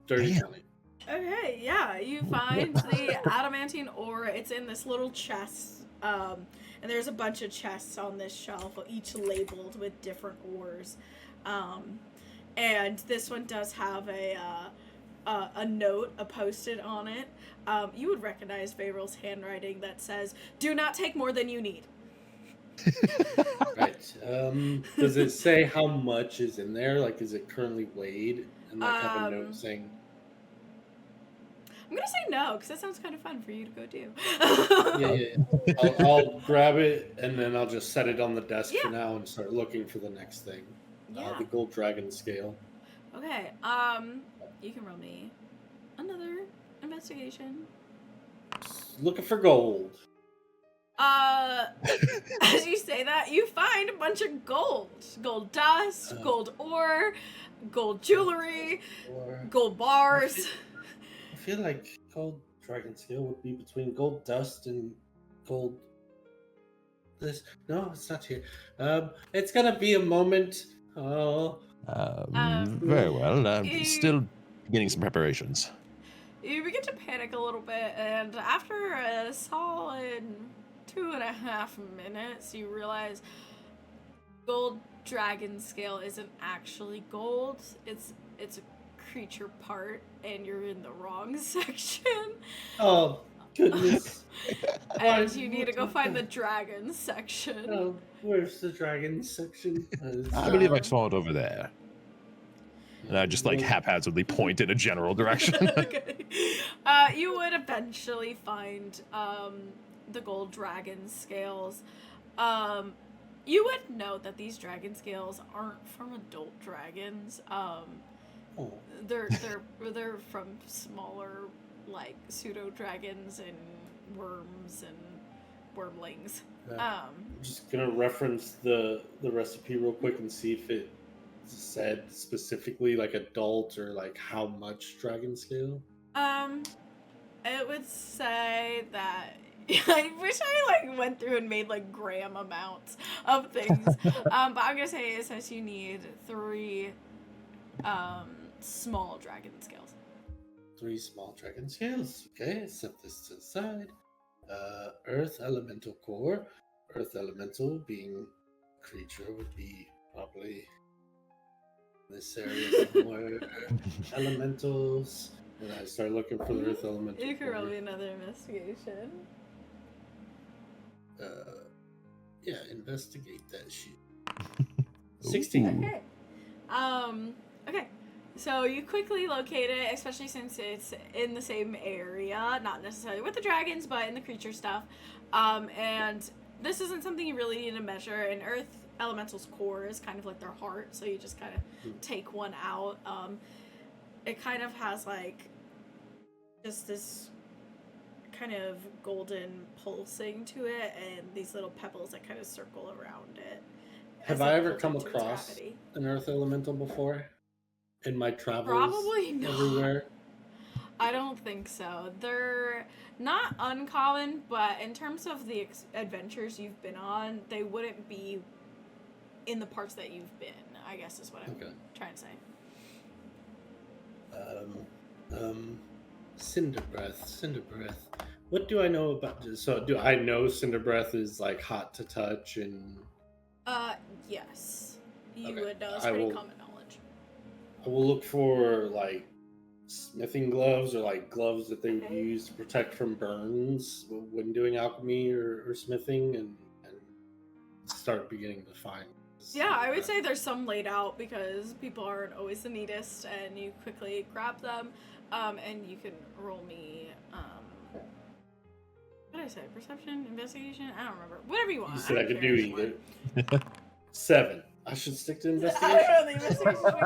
Dirty 20. Okay, yeah, you find the adamantine ore. It's in this little chest, and there's a bunch of chests on this shelf, each labeled with different ores. And this one does have a note, a post-it on it. You would recognize Vayrul's handwriting that says, "Do not take more than you need." Right. Does it say how much is in there? Like, is it currently weighed? And like have a note saying. I'm gonna say no, because that sounds kind of fun for you to go do. Yeah. I'll grab it and then I'll just set it on the desk for now and start looking for the next thing. The gold dragon scale. Okay. You can roll me another investigation. Looking for gold. As you say that, you find a bunch of gold dust, gold ore, gold jewelry, gold bars. I feel like gold dragon scale would be between gold dust and gold. This no, it's not here. It's gonna be a moment. Oh. Very well. Still getting some preparations. You begin to panic a little bit, and after a solid 2.5 minutes, you realize gold dragon scale isn't actually gold. It's a creature part, and you're in the wrong section. Oh goodness! And you need to go find the dragon section. Oh, where's the dragon section? I believe I saw it over there. And I just like haphazardly point in a general direction. Okay. You would eventually find the gold dragon scales. You would note that these dragon scales aren't from adult dragons. They're from smaller, like, pseudo dragons and worms and wormlings. I'm just gonna reference the recipe real quick and see if it said specifically like adult or like how much dragon scale. It would say that. I wish I like went through and made like gram amounts of things. But I'm gonna say it says you need 3 small dragon scales. 3 small dragon scales. Okay, set this to the side. Earth elemental core. Earth elemental being creature would be probably this area somewhere. Elementals. And I start looking for the earth elemental. You can roll me another investigation. Yeah, investigate that shit. 16. Okay. Okay. So you quickly locate it, especially since it's in the same area, not necessarily with the dragons, but in the creature stuff. And this isn't something you really need to measure. And Earth Elemental's core is kind of like their heart, so you just kind of take one out. It kind of has like just this kind of golden pulsing to it, and these little pebbles that kind of circle around it. Have I ever come across an earth elemental before in my travels? Probably not. Everywhere. I don't think so. They're not uncommon, but in terms of the adventures you've been on, they wouldn't be in the parts that you've been, I guess is what I'm trying to say. Cinder breath. What do I know about this? So do I know cinder breath is like hot to touch and yes. You would know. It's I pretty will- common knowledge. I will look for like smithing gloves or like gloves that they would use to protect from burns when doing alchemy or smithing and start beginning to find Yeah, I would say there's some laid out because people aren't always the neatest, and you quickly grab them, and you can roll me, what did I say? Perception? Investigation? I don't remember. Whatever you want. You said I could don't do care either. 7. I should stick to I investigation. don't know, the investigation should be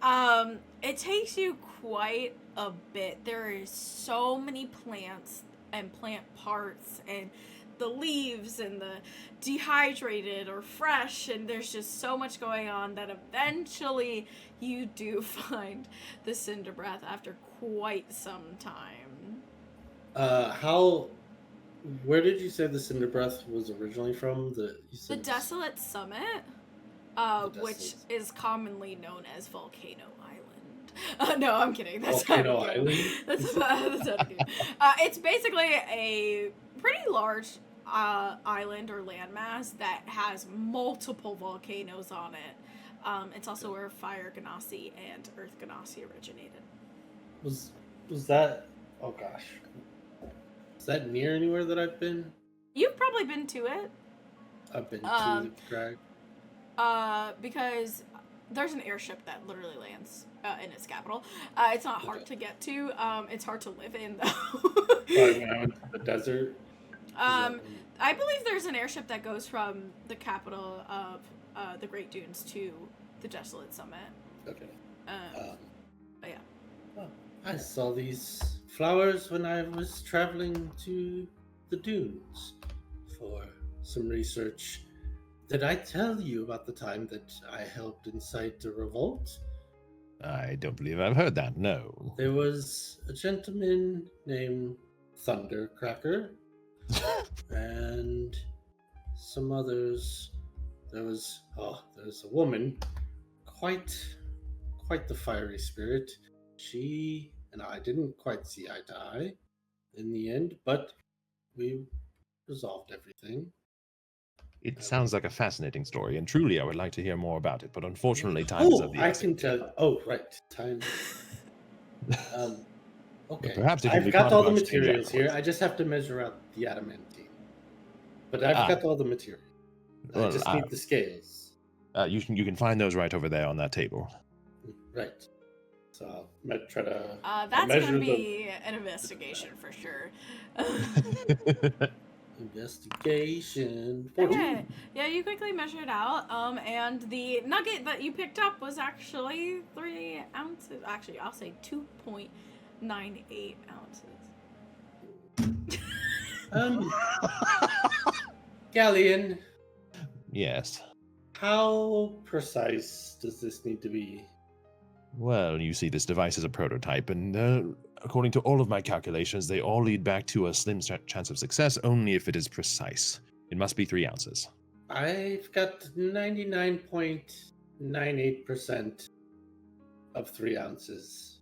better. It takes you quite a bit. There is so many plants and plant parts and the leaves and the dehydrated or fresh, and there's just so much going on that eventually you do find the Cinder Breath after quite some time. Where did you say the Cinder Breath was originally from? The Desolate Summit, which is commonly known as Volcano Island. No, I'm kidding. That's Volcano not Island? That's not good. It's basically a pretty large island or landmass that has multiple volcanoes on it. It's also where Fire Ganassi and Earth Ganassi originated. Was that... Oh, gosh. Is that near anywhere that I've been? You've probably been to it. I've been to the crag. Because there's an airship that literally lands in its capital. It's not hard to get to. It's hard to live in, though. When I went to the desert? I believe there's an airship that goes from the capital of the Great Dunes to the Desolate Summit. Okay. But yeah. Oh, I saw these flowers when I was traveling to the dunes for some research. Did I tell you about the time that I helped incite a revolt? I don't believe I've heard that, no. There was a gentleman named Thundercracker and some others. There was a woman, quite the fiery spirit. She and I didn't quite see eye to eye in the end, but we resolved everything. It sounds like a fascinating story, and truly I would like to hear more about it, but unfortunately time is of the I essence. can tell. Oh, right. Time. Okay. Perhaps it can be I've got part all of the our exchange materials here. afterwards. I just have to measure out the adamantine. But I've got all the material. I just need the scales. You can find those right over there on that table. Right. So I'll try to That's measure gonna be an investigation for sure. Investigation. 14. Okay. Yeah, you quickly measured out. And the nugget that you picked up was actually 3 ounces. Actually, I'll say 2.98 ounces. Galleon, Yes. how precise does this need to be? Well, you see, this device is a prototype, and according to all of my calculations, they all lead back to a slim chance of success only if it is precise. It must be 3 ounces. I've got 99.98% of 3 ounces.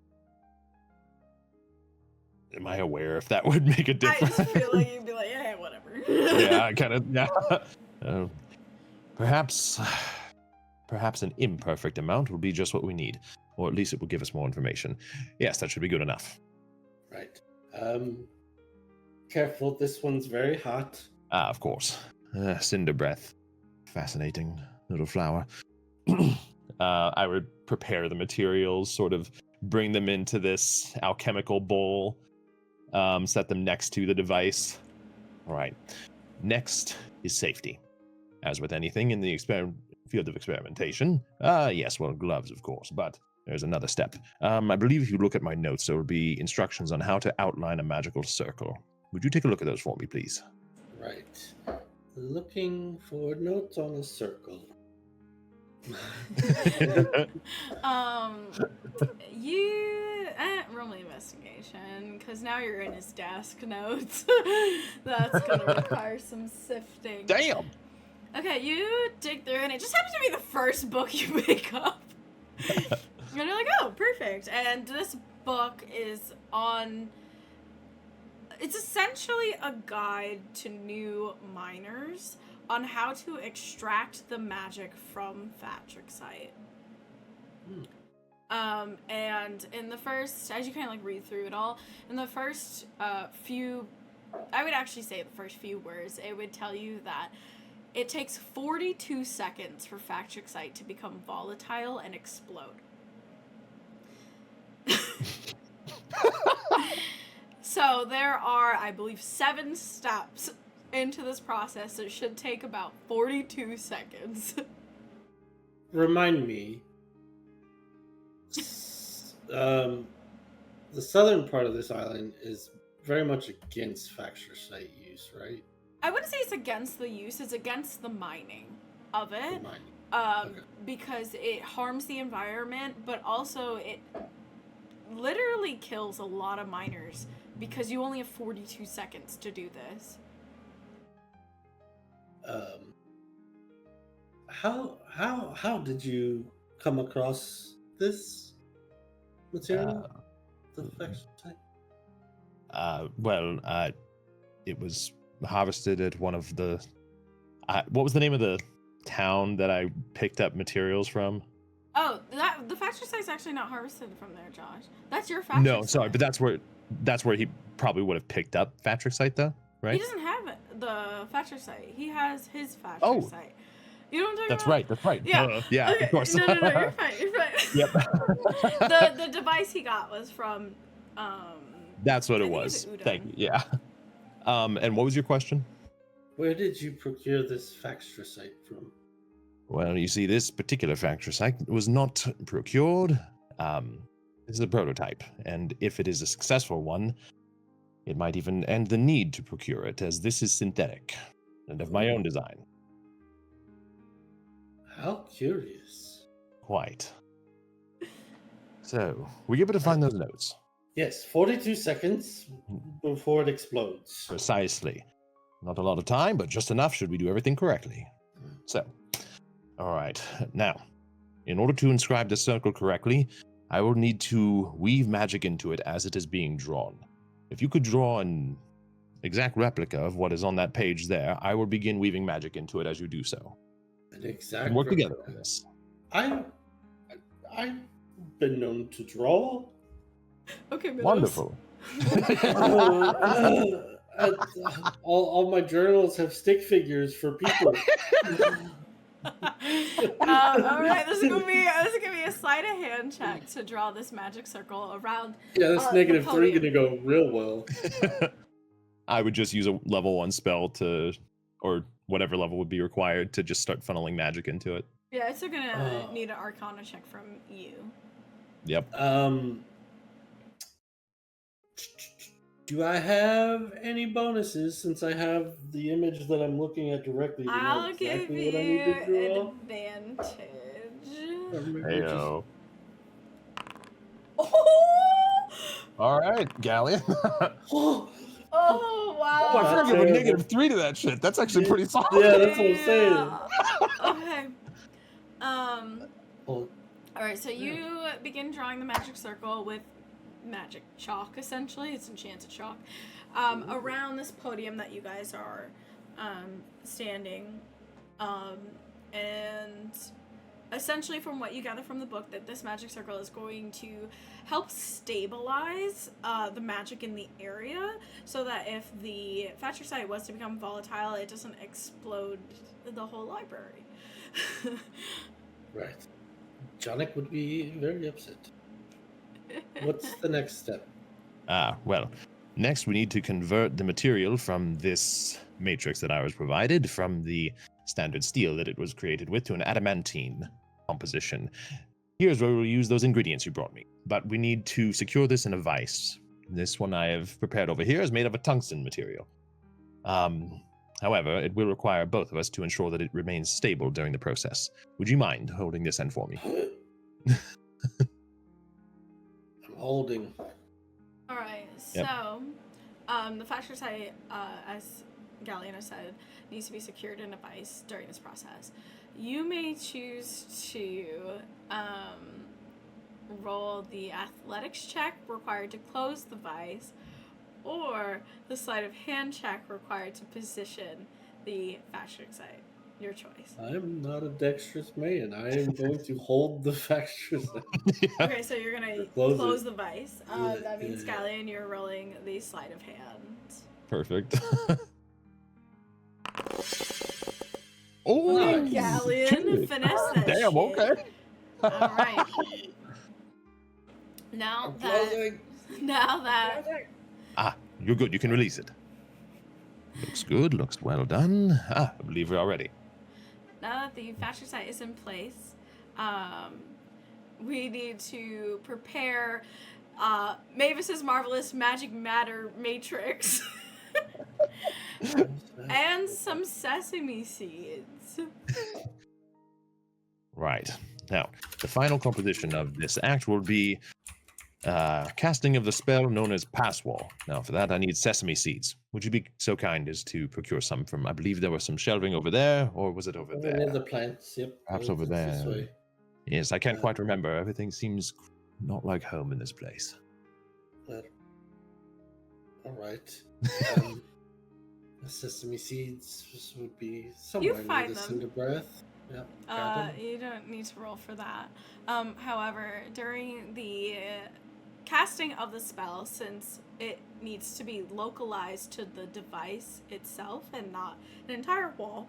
Am I aware if that would make a I difference? just feel like you'd be like, yeah, whatever. Yeah, I kind of. Yeah. Perhaps an imperfect amount will be just what we need, or at least it will give us more information. Yes, that should be good enough. Right. Careful, this one's very hot. Of course. Cinder breath. Fascinating little flower. I would prepare the materials, sort of bring them into this alchemical bowl, set them next to the device. All right. Next is safety. As with anything in the field of experimentation, yes, well, gloves, of course, but there's another step. I believe if you look at my notes, there will be instructions on how to outline a magical circle. Would you take a look at those for me, please? Right. Looking for notes on a circle. You roll me investigation, because now you're in his desk notes. That's gonna require some sifting. Damn! Okay, you dig through, and it just happens to be the first book you pick up. And you're like, oh, perfect. And this book is on... It's essentially a guide to new miners on how to extract the magic from Fatrixite. And in the first, as you kind of like read through it all, in the first few, I would actually say the first few words, it would tell you that It takes 42 seconds for Factrixite to become volatile and explode. So there are, I believe, 7 steps into this process. So it should take about 42 seconds. Remind me. The southern part of this island is very much against Factrixite use, right? I wouldn't say it's against the use, it's against the mining of it. Okay. Because it harms the environment, but also it literally kills a lot of miners because you only have 42 seconds to do this. How did you come across this material? The Factrixite? It was harvested at one of the. What was the name of the town that I picked up materials from? Oh, the Factrixite's actually not harvested from there, Josh. That's your Factrixite. No, sorry, but that's where he probably would have picked up Factrixite, though, right? He doesn't have the Factrixite. He has his Factrixite. Oh. You know what I'm talking That's about? right. That's right. Yeah. Yeah, Okay. of course. No, you're fine. You're fine. Yep. the device he got was from. That's what I it think was. it's Udon. Thank you. Yeah. And what was your question? Where did you procure this Factrixite from? Well, you see, this particular Factrixite was not procured. This is a prototype, and if it is a successful one, it might even end the need to procure it, as this is synthetic and of my own design. How curious. Quite. So, were you able to find those notes? Yes, 42 seconds before it explodes. Precisely. Not a lot of time, but just enough should we do everything correctly. So, all right. Now, in order to inscribe the circle correctly, I will need to weave magic into it as it is being drawn. If you could draw an exact replica of what is on that page there, I will begin weaving magic into it as you do so. An We exact can work together replica. on this. I've been known to draw. Okay, Milos. Wonderful. All my journals have stick figures for people. All right, this is gonna be a sleight of hand check to draw this magic circle around. Yeah, that's the -3 podium. gonna go real well. I would just use a level 1 spell to, or whatever level would be required to just start funneling magic into it. Yeah, it's still gonna Oh. need an Arcana check from you. Yep. Do I have any bonuses since I have the image that I'm looking at directly? To know I'll give exactly you what I need to draw? an advantage. Or maybe Heyo. Oh! All right, Galleon. Oh, Oh wow! Oh, I forgot you have a terrible. -3 to that shit. That's actually pretty solid. yeah, that's what I'm saying. Okay. Oh, All right. So you begin drawing the magic circle with magic chalk. Essentially, it's enchanted chalk around this podium that you guys are standing, and essentially, from what you gather from the book, that this magic circle is going to help stabilize the magic in the area, so that if the Factrixite was to become volatile, it doesn't explode the whole library. right. Jonik would be very upset. What's the next step? Well, next we need to convert the material from this matrix that I was provided, from the standard steel that it was created with, to an adamantine composition. Here's where we'll use those ingredients you brought me. But we need to secure this in a vise. This one I have prepared over here is made of a tungsten material. However, it will require both of us to ensure that it remains stable during the process. Would you mind holding this end for me? I'm holding. All right. Yep. So, the Factrixite, as Galliana said, needs to be secured in a vise during this process. You may choose to roll the athletics check required to close the vise, or the sleight of hand check required to position the Factrixite. Your choice. I'm not a dexterous man. I am going to hold the Factrixite. Okay, so you're gonna Close close it. the vise. Yeah, That means, yeah. Gallian, you're rolling the sleight of hand. Perfect. Oh, Nice. Galleon, shit. finesse that Damn, shit. okay. All right. Now I'm that closing. Ah, you're good. You can release it. Looks good. Looks well done. Ah, I believe we're all ready. Now that the factory site is in place, we need to prepare Mavis's marvelous magic matter matrix and some sesame seeds. Right. Now, the final composition of this act will be casting of the spell known as Pass Wall. Now, for that, I need sesame seeds. Would you be so kind as to procure some from, I believe there was some shelving over there, or was it over Over there? near the plants, yep. Perhaps it's over this there. way. Yes, I can't quite remember. Everything seems not like home in this place. But, all right. The sesame seeds would be somewhere near find the them. cinder breath. Yeah. grab 'em. You don't need to roll for that. However, during the casting of the spell, since it needs to be localized to the device itself and not an entire wall,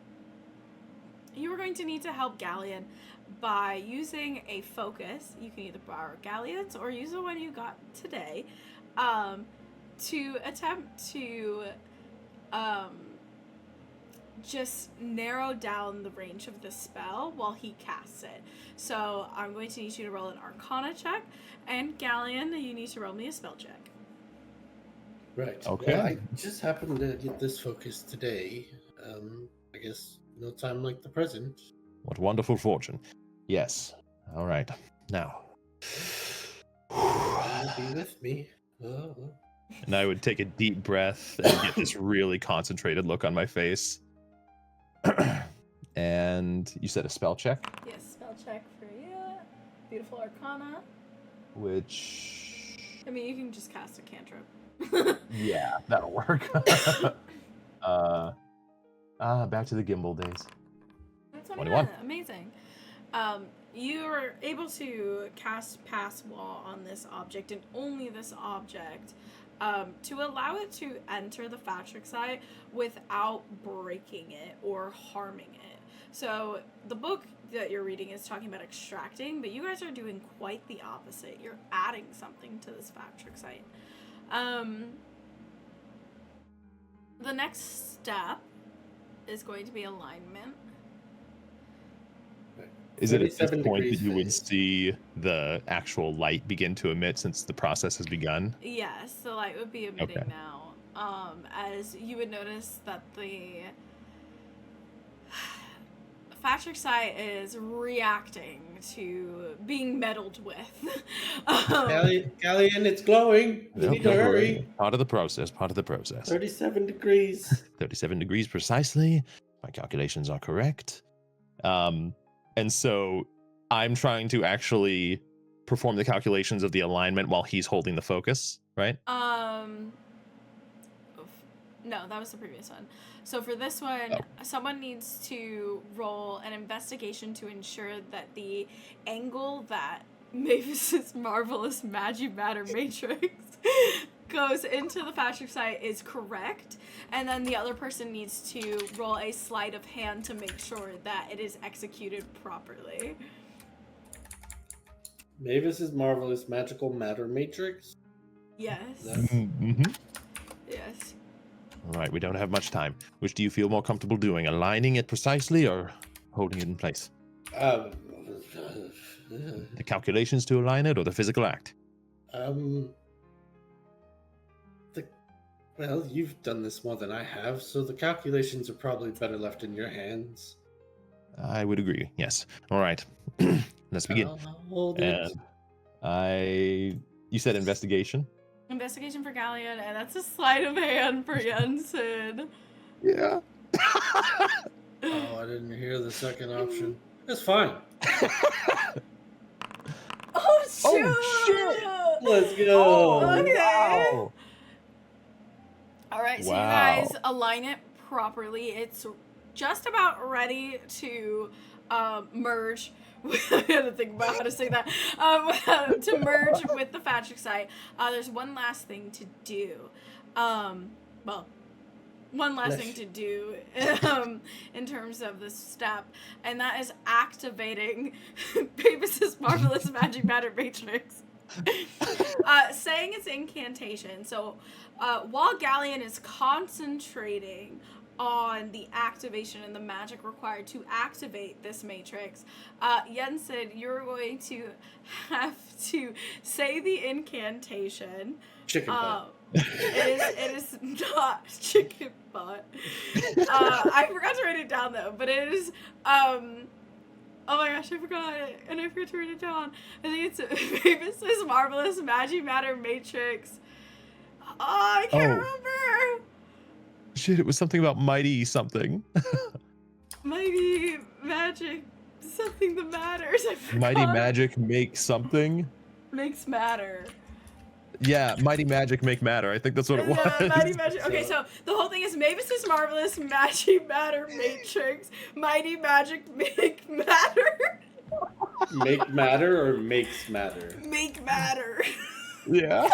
you are going to need to help Galleon by using a focus. You can either borrow Galleon's or use the one you got today, to attempt to just narrow down the range of the spell while he casts it. So I'm going to need you to roll an Arcana check, and Galleon, you need to roll me a spell check. Right. Okay. Well, I just happened to get this focus today. I guess no time like the present. What wonderful fortune. Yes. All right. Now. Be with me. Oh. And I would take a deep breath and get this really concentrated look on my face. And you said a spell check? Yes, spell check for you. Beautiful Arcana. Which... I mean, you can just cast a cantrip. Yeah, that'll work. Back to the gimbal days. 21. Amazing. You are able to cast Pass Wall on this object, and only this object, to allow it to enter the Fatric site without breaking it or harming it. So the book that you're reading is talking about extracting, but you guys are doing quite the opposite. You're adding something to this Fatric site. The next step is going to be alignment. Is it at this 37 point that degrees you would phase. see the actual light begin to emit since the process has begun? Yes, the light would be emitting Okay. now. As you would notice that the Fatric site is reacting to being meddled with. Galleon, it's glowing. You need to Don't worry. hurry. Part of the process, part of the process. 37 degrees. 37 degrees precisely. My calculations are correct. And so I'm trying to actually perform the calculations of the alignment while he's holding the focus, right? No, that was the previous one. So for this one, someone needs to roll an investigation to ensure that the angle that Mavis's marvelous magic matter matrix goes into the Fatric site is correct, and then the other person needs to roll a sleight of hand to make sure that it is executed properly. Mavis's marvelous magical matter matrix. Yes. Mm-hmm. Yes. All right, we don't have much time. Which do you feel more comfortable doing? Aligning it precisely or holding it in place? The calculations to align it or the physical act? Well, you've done this more than I have, so the calculations are probably better left in your hands. I would agree, yes. All right, let's begin. I'll hold it. And you said investigation? Investigation for Galleon, and that's a sleight of hand for Jensen. Yeah. Oh, I didn't hear the second option. It's fine. Oh, shoot! Oh, shit! Let's go. Okay. Wow. All right, so Wow. you guys align it properly. It's just about ready to merge. I had to think about how to say that. To merge with the Fatric site. There's one last thing to do. Well, one last Bless thing you. to do in terms of this step, and that is activating Beavis's Marvelous Magic Matter Matrix. Saying its incantation. So while Galleon is concentrating on the activation and the magic required to activate this matrix, Jensen, you're going to have to say the incantation. Chicken butt. It is not chicken butt. I forgot to write it down though, but it is oh my gosh, I forgot it, and I forgot to write it down. I think it's Beavis's Marvelous Magic Matter Matrix. Oh, I can't remember. Shit, it was something about mighty something. Mighty magic, something that matters. I forgot. Mighty magic make something. Makes matter. Yeah, mighty magic make matter. I think that's what it was. Mighty magic. Okay, so the whole thing is Mavis's Marvelous Magic Matter Matrix. Mighty magic make matter. Make matter or makes matter? Make matter. Yeah.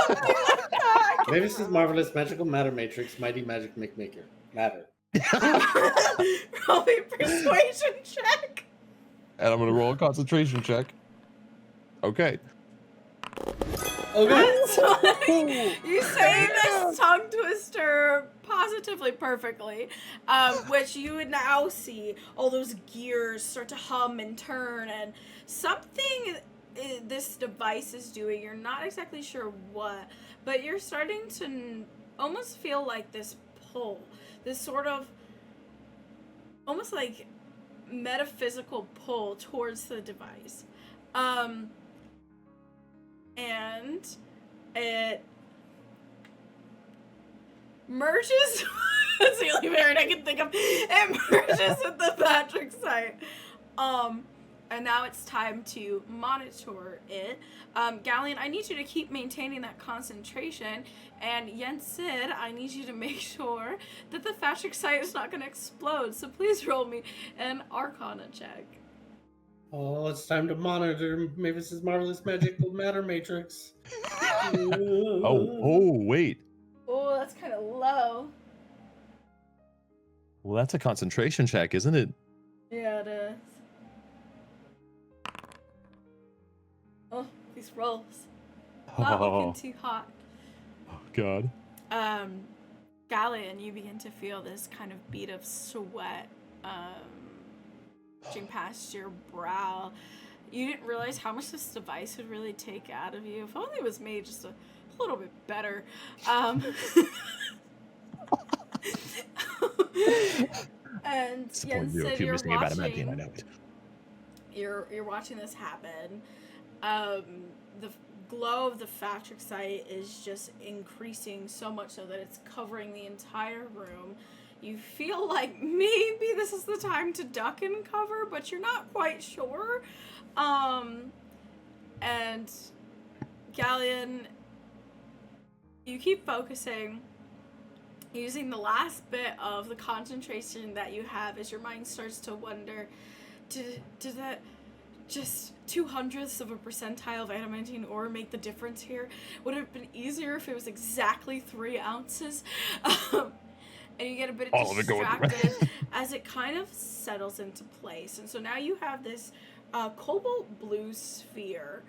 Maybe this is Marvelous Magical Matter Matrix, Mighty Magic Make Maker. Matter. Roll me a persuasion check. And I'm gonna roll a concentration check. Okay. Okay. You say this tongue twister positively perfectly, which you would now see all those gears start to hum and turn, and something this device is doing, you're not exactly sure what, but you're starting to almost feel like this pull, this sort of almost like metaphysical pull towards the device. And it merges. That's the only variant I can think of. It merges with the Patrick site. And now it's time to monitor it. Galleon, I need you to keep maintaining that concentration. And Jensen, I need you to make sure that the Patrick site is not going to explode. So please roll me an Arcana check. Oh, it's time to monitor Mavis's Marvelous Magical Matter Matrix. Wait. Oh, that's kind of low. Well, that's a concentration check, isn't it? Yeah, it is. Oh, these rolls. Not looking too hot. Oh, God. Galleon, you begin to feel this kind of bead of sweat pushing past your brow. You didn't realize how much this device would really take out of you. If only it was made just a little bit better. And Jensen, you're watching this happen. The glow of the Patrick site is just increasing so much so that it's covering the entire room. You feel like maybe this is the time to duck and cover, but you're not quite sure. And Galleon, you keep focusing, using the last bit of the concentration that you have as your mind starts to wonder, did that just 0.02 of a percentile of adamantine ore make the difference here? Would it have been easier if it was exactly 3 ounces? And you get a bit distracted as it kind of settles into place. And so now you have this cobalt blue sphere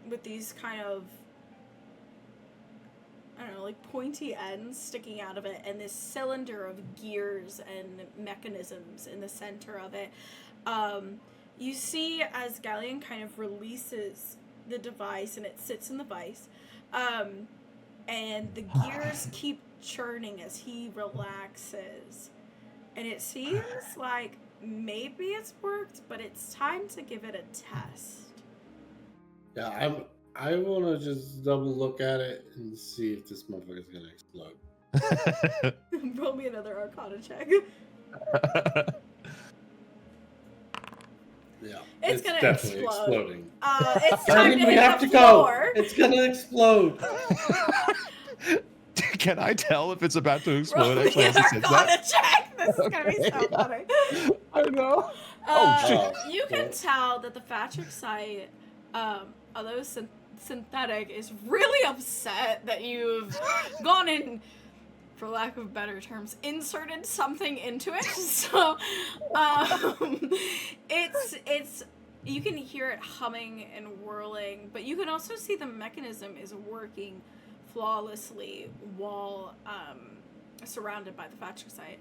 with these kind of, I don't know, like pointy ends sticking out of it, and this cylinder of gears and mechanisms in the center of it. You see as Galleon kind of releases the device and it sits in the vise, and the gears keep churning as he relaxes, and it seems like maybe it's worked, but it's time to give it a test. Yeah, I want to just double look at it and see if this motherfucker's gonna explode. Roll me another Arcana check. Yeah, It's gonna definitely explode. exploding. It's time to we hit have the to floor. go. It's gonna explode. Can I tell if it's about to explode? Roll me Actually, an as it says Arcana that? check. This is gonna be so funny. I know. Oh, shit. You can tell that the Patrick site, although synthetic, is really upset that you've gone and for lack of better terms, inserted something into it. So, it's you can hear it humming and whirling, but you can also see the mechanism is working flawlessly while surrounded by the Fatricite.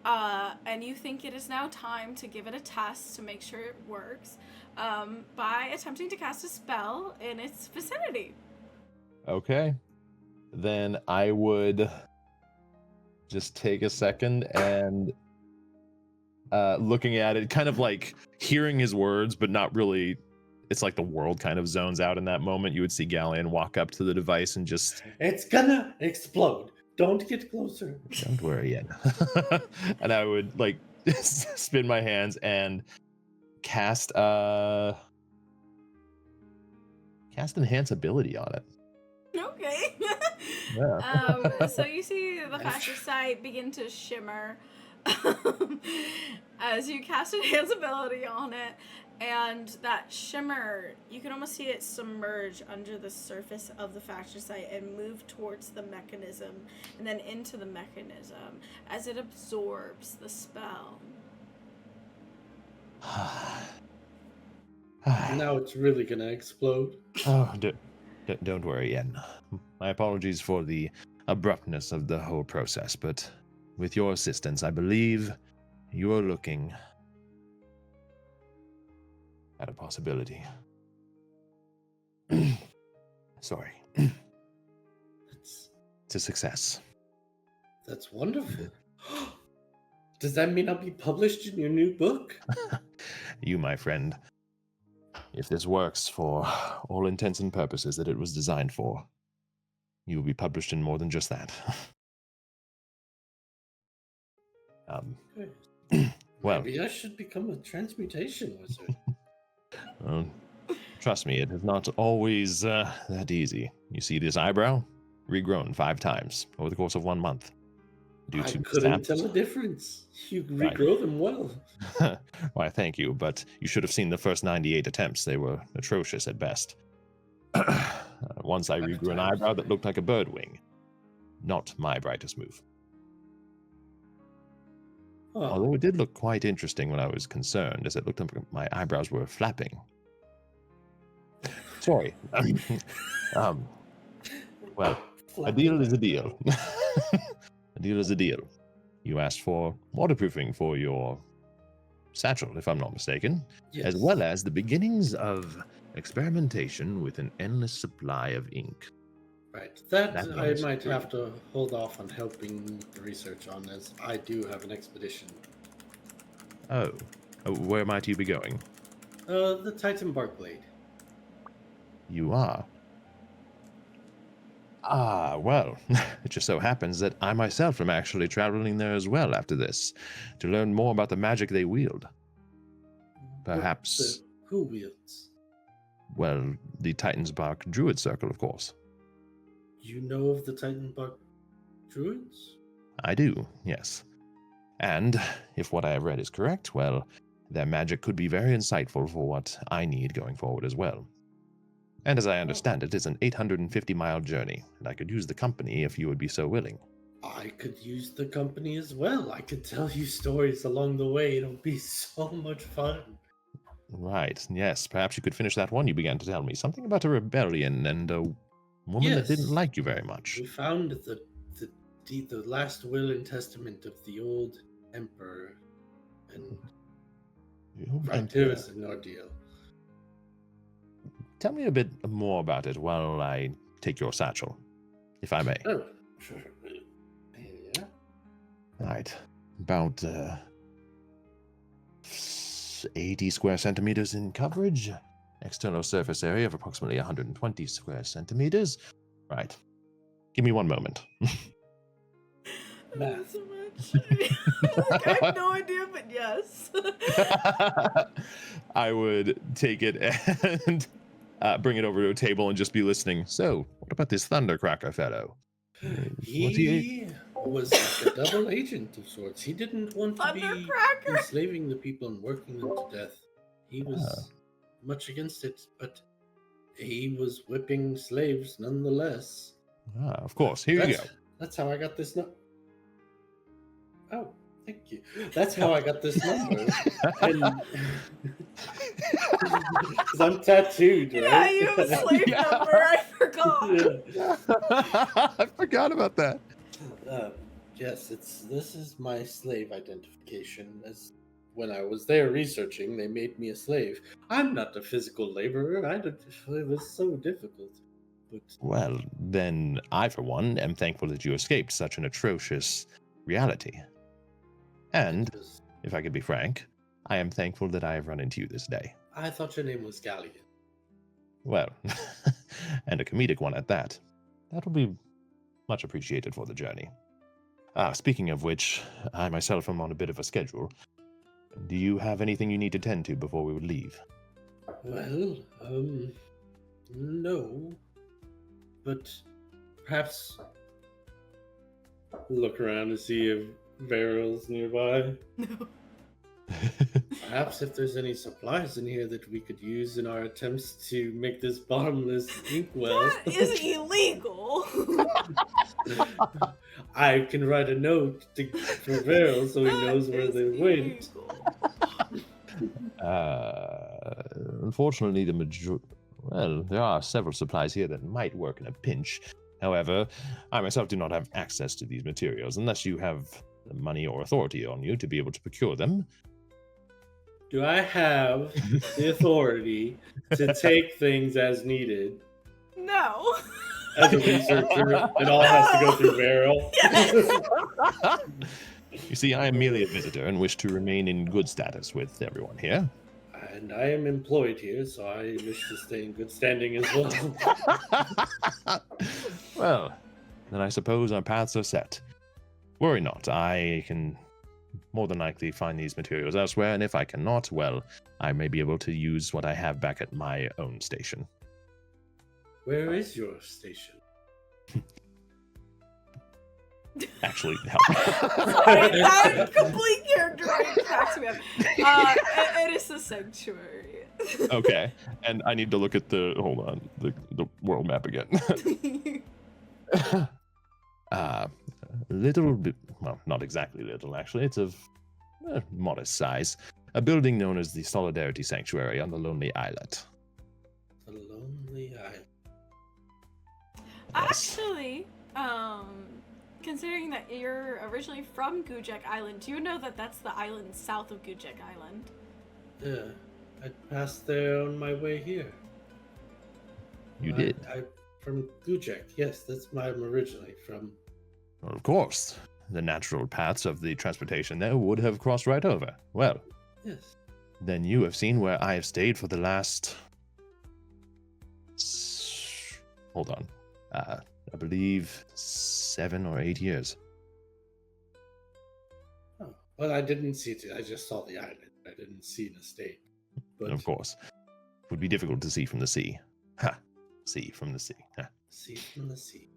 And you think it is now time to give it a test to make sure it works by attempting to cast a spell in its vicinity. Okay. Then I would just take a second and looking at it, kind of like hearing his words, but not really. It's like the world kind of zones out in that moment. You would see Galleon walk up to the device and just... It's gonna explode. Don't get closer. Don't worry yet. And I would like spin my hands and cast enhance ability on it. Okay. Yeah. So you see the Fatricite begin to shimmer as you cast enhance ability on it, and that shimmer, you can almost see it submerge under the surface of the Fatricite and move towards the mechanism and then into the mechanism as it absorbs the spell. Now it's really gonna explode. Oh, don't worry, Yen. My apologies for the abruptness of the whole process, but with your assistance, I believe you are looking at a possibility. Sorry. It's a success. That's wonderful. Does that mean I'll be published in your new book? You, my friend, if this works for all intents and purposes that it was designed for, you will be published in more than just that. Well, maybe I should become a transmutation wizard. Trust me, it is not always that easy. You see this eyebrow? Regrown 5 times over the course of 1 month. I couldn't tell the difference. You regrow them well. Why, thank you, but you should have seen the first 98 attempts. They were atrocious at best. Once I regrew an eyebrow that looked like a bird wing. Not my brightest move. Oh. Although it did look quite interesting when I was concerned, as it looked like my eyebrows were flapping. Sorry. Well, a deal is a deal. A deal is a deal. You asked for waterproofing for your satchel, if I'm not mistaken, Yes. as well as the beginnings of experimentation with an endless supply of ink. Right. That That I means might three. have to hold off on helping the research on, as I do have an expedition. Oh, where might you be going? The Titan Bark Blade. You are. Ah, well, it just so happens that I myself am actually traveling there as well after this, to learn more about the magic they wield. Perhaps, Who wields? well, the Titan's Bark Druid Circle, of course. You know of the Titan Bark Druids? I do, yes. And, if what I have read is correct, well, their magic could be very insightful for what I need going forward as well. And as I understand it, it's an 850-mile journey, and I could use the company if you would be so willing. I could use the company as well. I could tell you stories along the way. It'll be so much fun. Right, yes, perhaps you could finish that one you began to tell me. Something about a rebellion and a woman that didn't Yes. like you very much. We found the last will and testament of the old emperor, and it was an ordeal. Tell me a bit more about it while I take your satchel, if I may. Oh, sure. Yeah. Right, about 80 square centimeters in coverage. External surface area of approximately 120 square centimeters. Right. Give me 1 moment. Math. So much. I have no idea, but yes. I would take it and bring it over to a table and just be listening. So, what about this Thundercracker fellow? He was like a double agent of sorts. He didn't want to be Thundercracker? enslaving the people and working them to death. He was much against it, but he was whipping slaves nonetheless. Of course. Here you go. That's how I got this note. Oh, thank you. That's how I got this number. And because I'm tattooed, right? Yeah, you have a slave Yeah. number. I forgot. Yeah. I forgot about that. Yes, this is my slave identification. As when I was there researching, they made me a slave. I'm not a physical laborer. It was so difficult. But Well, then I, for one, am thankful that you escaped such an atrocious reality. And, it was- if I could be frank, I am thankful that I have run into you this day. I thought your name was Galleon. Well, and a comedic one at that. That'll be much appreciated for the journey. Speaking of which, I myself am on a bit of a schedule. Do you have anything you need to tend to before we would leave? Well, no. But perhaps look around to see if Veryl's nearby. No. Perhaps if there's any supplies in here that we could use in our attempts to make this bottomless inkwell. That is illegal. I can write a note for Veryl so he knows where they went. Unfortunately, there are several supplies here that might work in a pinch. However, I myself do not have access to these materials unless you have the money or authority on you to be able to procure them. Do I have the authority to take things as needed? No. As a researcher, it all has to go through Veryl. Yes. You see, I am merely a visitor and wish to remain in good status with everyone here. And I am employed here, so I wish to stay in good standing as well. Well, then I suppose our paths are set. Worry not, I can more than likely find these materials elsewhere, and if I cannot, well, I may be able to use what I have back at my own station. Where is your station? Actually, help. Sorry, that complete character cracks me up. It is the sanctuary. Okay, and I need to look at the world map again. Little bit, well, not exactly little, actually. It's of modest size. A building known as the Solidarity Sanctuary on the Lonely Islet. The Lonely Island. Yes. Actually, considering that you're originally from Gujek Island, do you know that that's the island south of Gujek Island? Yeah, I passed there on my way here. You did? I'm from Gujek. Yes, that's where I'm originally from. Well, of course. The natural paths of the transportation there would have crossed right over. Well, Yes. then you have seen where I have stayed for the last... Hold on. I believe 7 or 8 years. Oh, well, I didn't see it. I just saw the island. I didn't see an estate. But Of course. It would be difficult to see from the sea. Ha! See from the sea. Ha. see from the sea.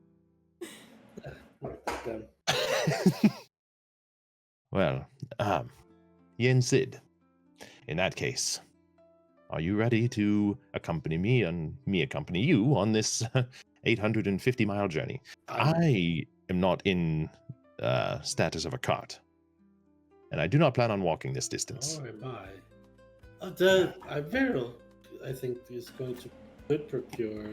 Um, Well, Yen Sid, in that case, are you ready to accompany me and me accompany you on this 850-mile journey? I am not in status of a cart, and I do not plan on walking this distance. Oh, am I? Veryl, I think, is going to could procure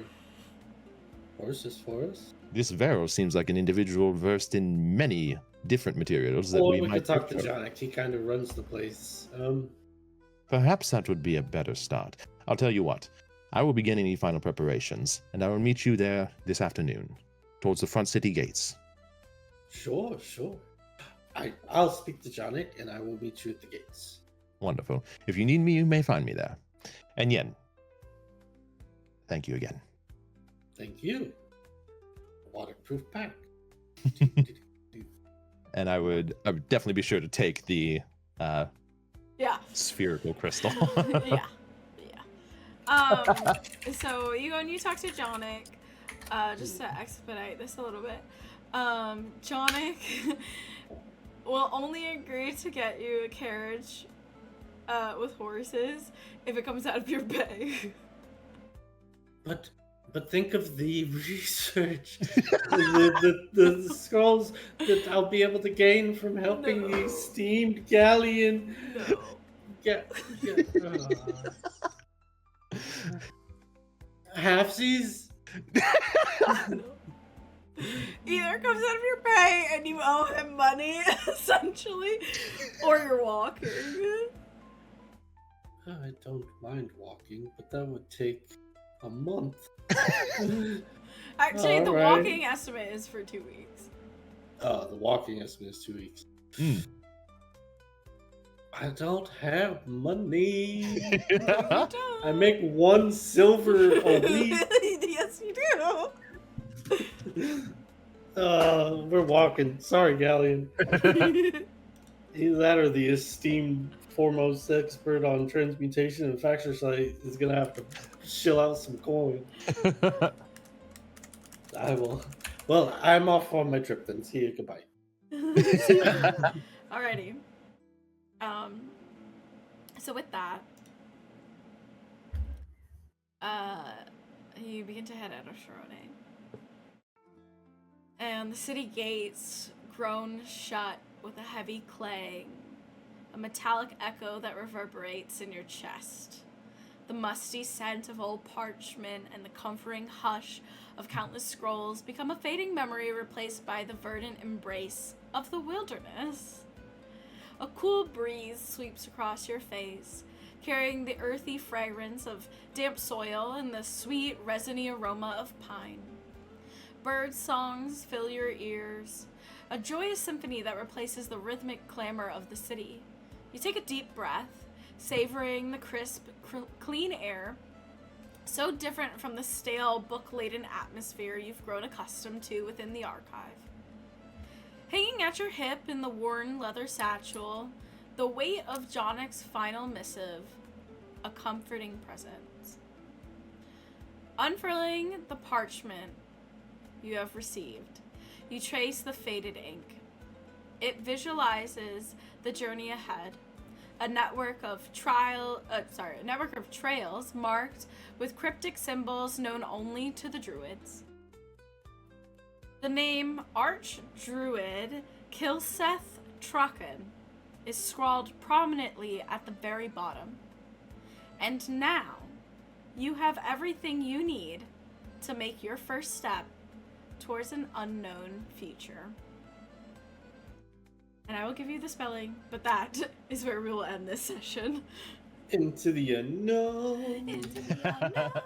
horses for us. This Vero seems like an individual versed in many different materials that Or we we might could talk to procure. Jonik. He kind of runs the place. Perhaps that would be a better start. I'll tell you what. I will begin any final preparations, and I will meet you there this afternoon, towards the front city gates. Sure. I'll speak to Jonik, and I will meet you at the gates. Wonderful. If you need me, you may find me there. And Yen, thank you again. Thank you. Waterproof pack. And I would definitely be sure to take the Yeah. spherical crystal. Yeah. So you go and you talk to Jonik, just to expedite this a little bit. Jonik will only agree to get you a carriage with horses if it comes out of your pay. But But think of the research, the scrolls that I'll be able to gain from helping No. the esteemed galleon. No. Get, halfsies. Either it comes out of your pay and you owe him money, essentially, or you're walking. I don't mind walking, but that would take a month. Actually, the Alright. walking estimate is for 2 weeks. The walking estimate is 2 weeks. Mm. I don't have money. You don't. I make 1 silver a week. Yes, you do. We're walking. Sorry, Galleon. Either that or the esteemed foremost expert on transmutation and factor site is gonna have to shill out some coin. I will. Well, I'm off on my trip then. See you. Goodbye. Alrighty. So with that, you begin to head out of Sharone. And the city gates groan shut with a heavy clang, a metallic echo that reverberates in your chest. The musty scent of old parchment and the comforting hush of countless scrolls become a fading memory replaced by the verdant embrace of the wilderness. A cool breeze sweeps across your face, carrying the earthy fragrance of damp soil and the sweet, resiny aroma of pine. Bird songs fill your ears, a joyous symphony that replaces the rhythmic clamor of the city. You take a deep breath, savoring the crisp, clean air, so different from the stale, book-laden atmosphere you've grown accustomed to within the archive. Hanging at your hip in the worn leather satchel, the weight of Jonnick's final missive, a comforting presence. Unfurling the parchment you have received, you trace the faded ink. It visualizes the journey ahead, a network of trails marked with cryptic symbols known only to the druids. The name Archdruid Kilseth Traken is scrawled prominently at the very bottom. And now, you have everything you need to make your first step towards an unknown future. And I will give you the spelling, but that is where we will end this session. Into the unknown. Into the unknown.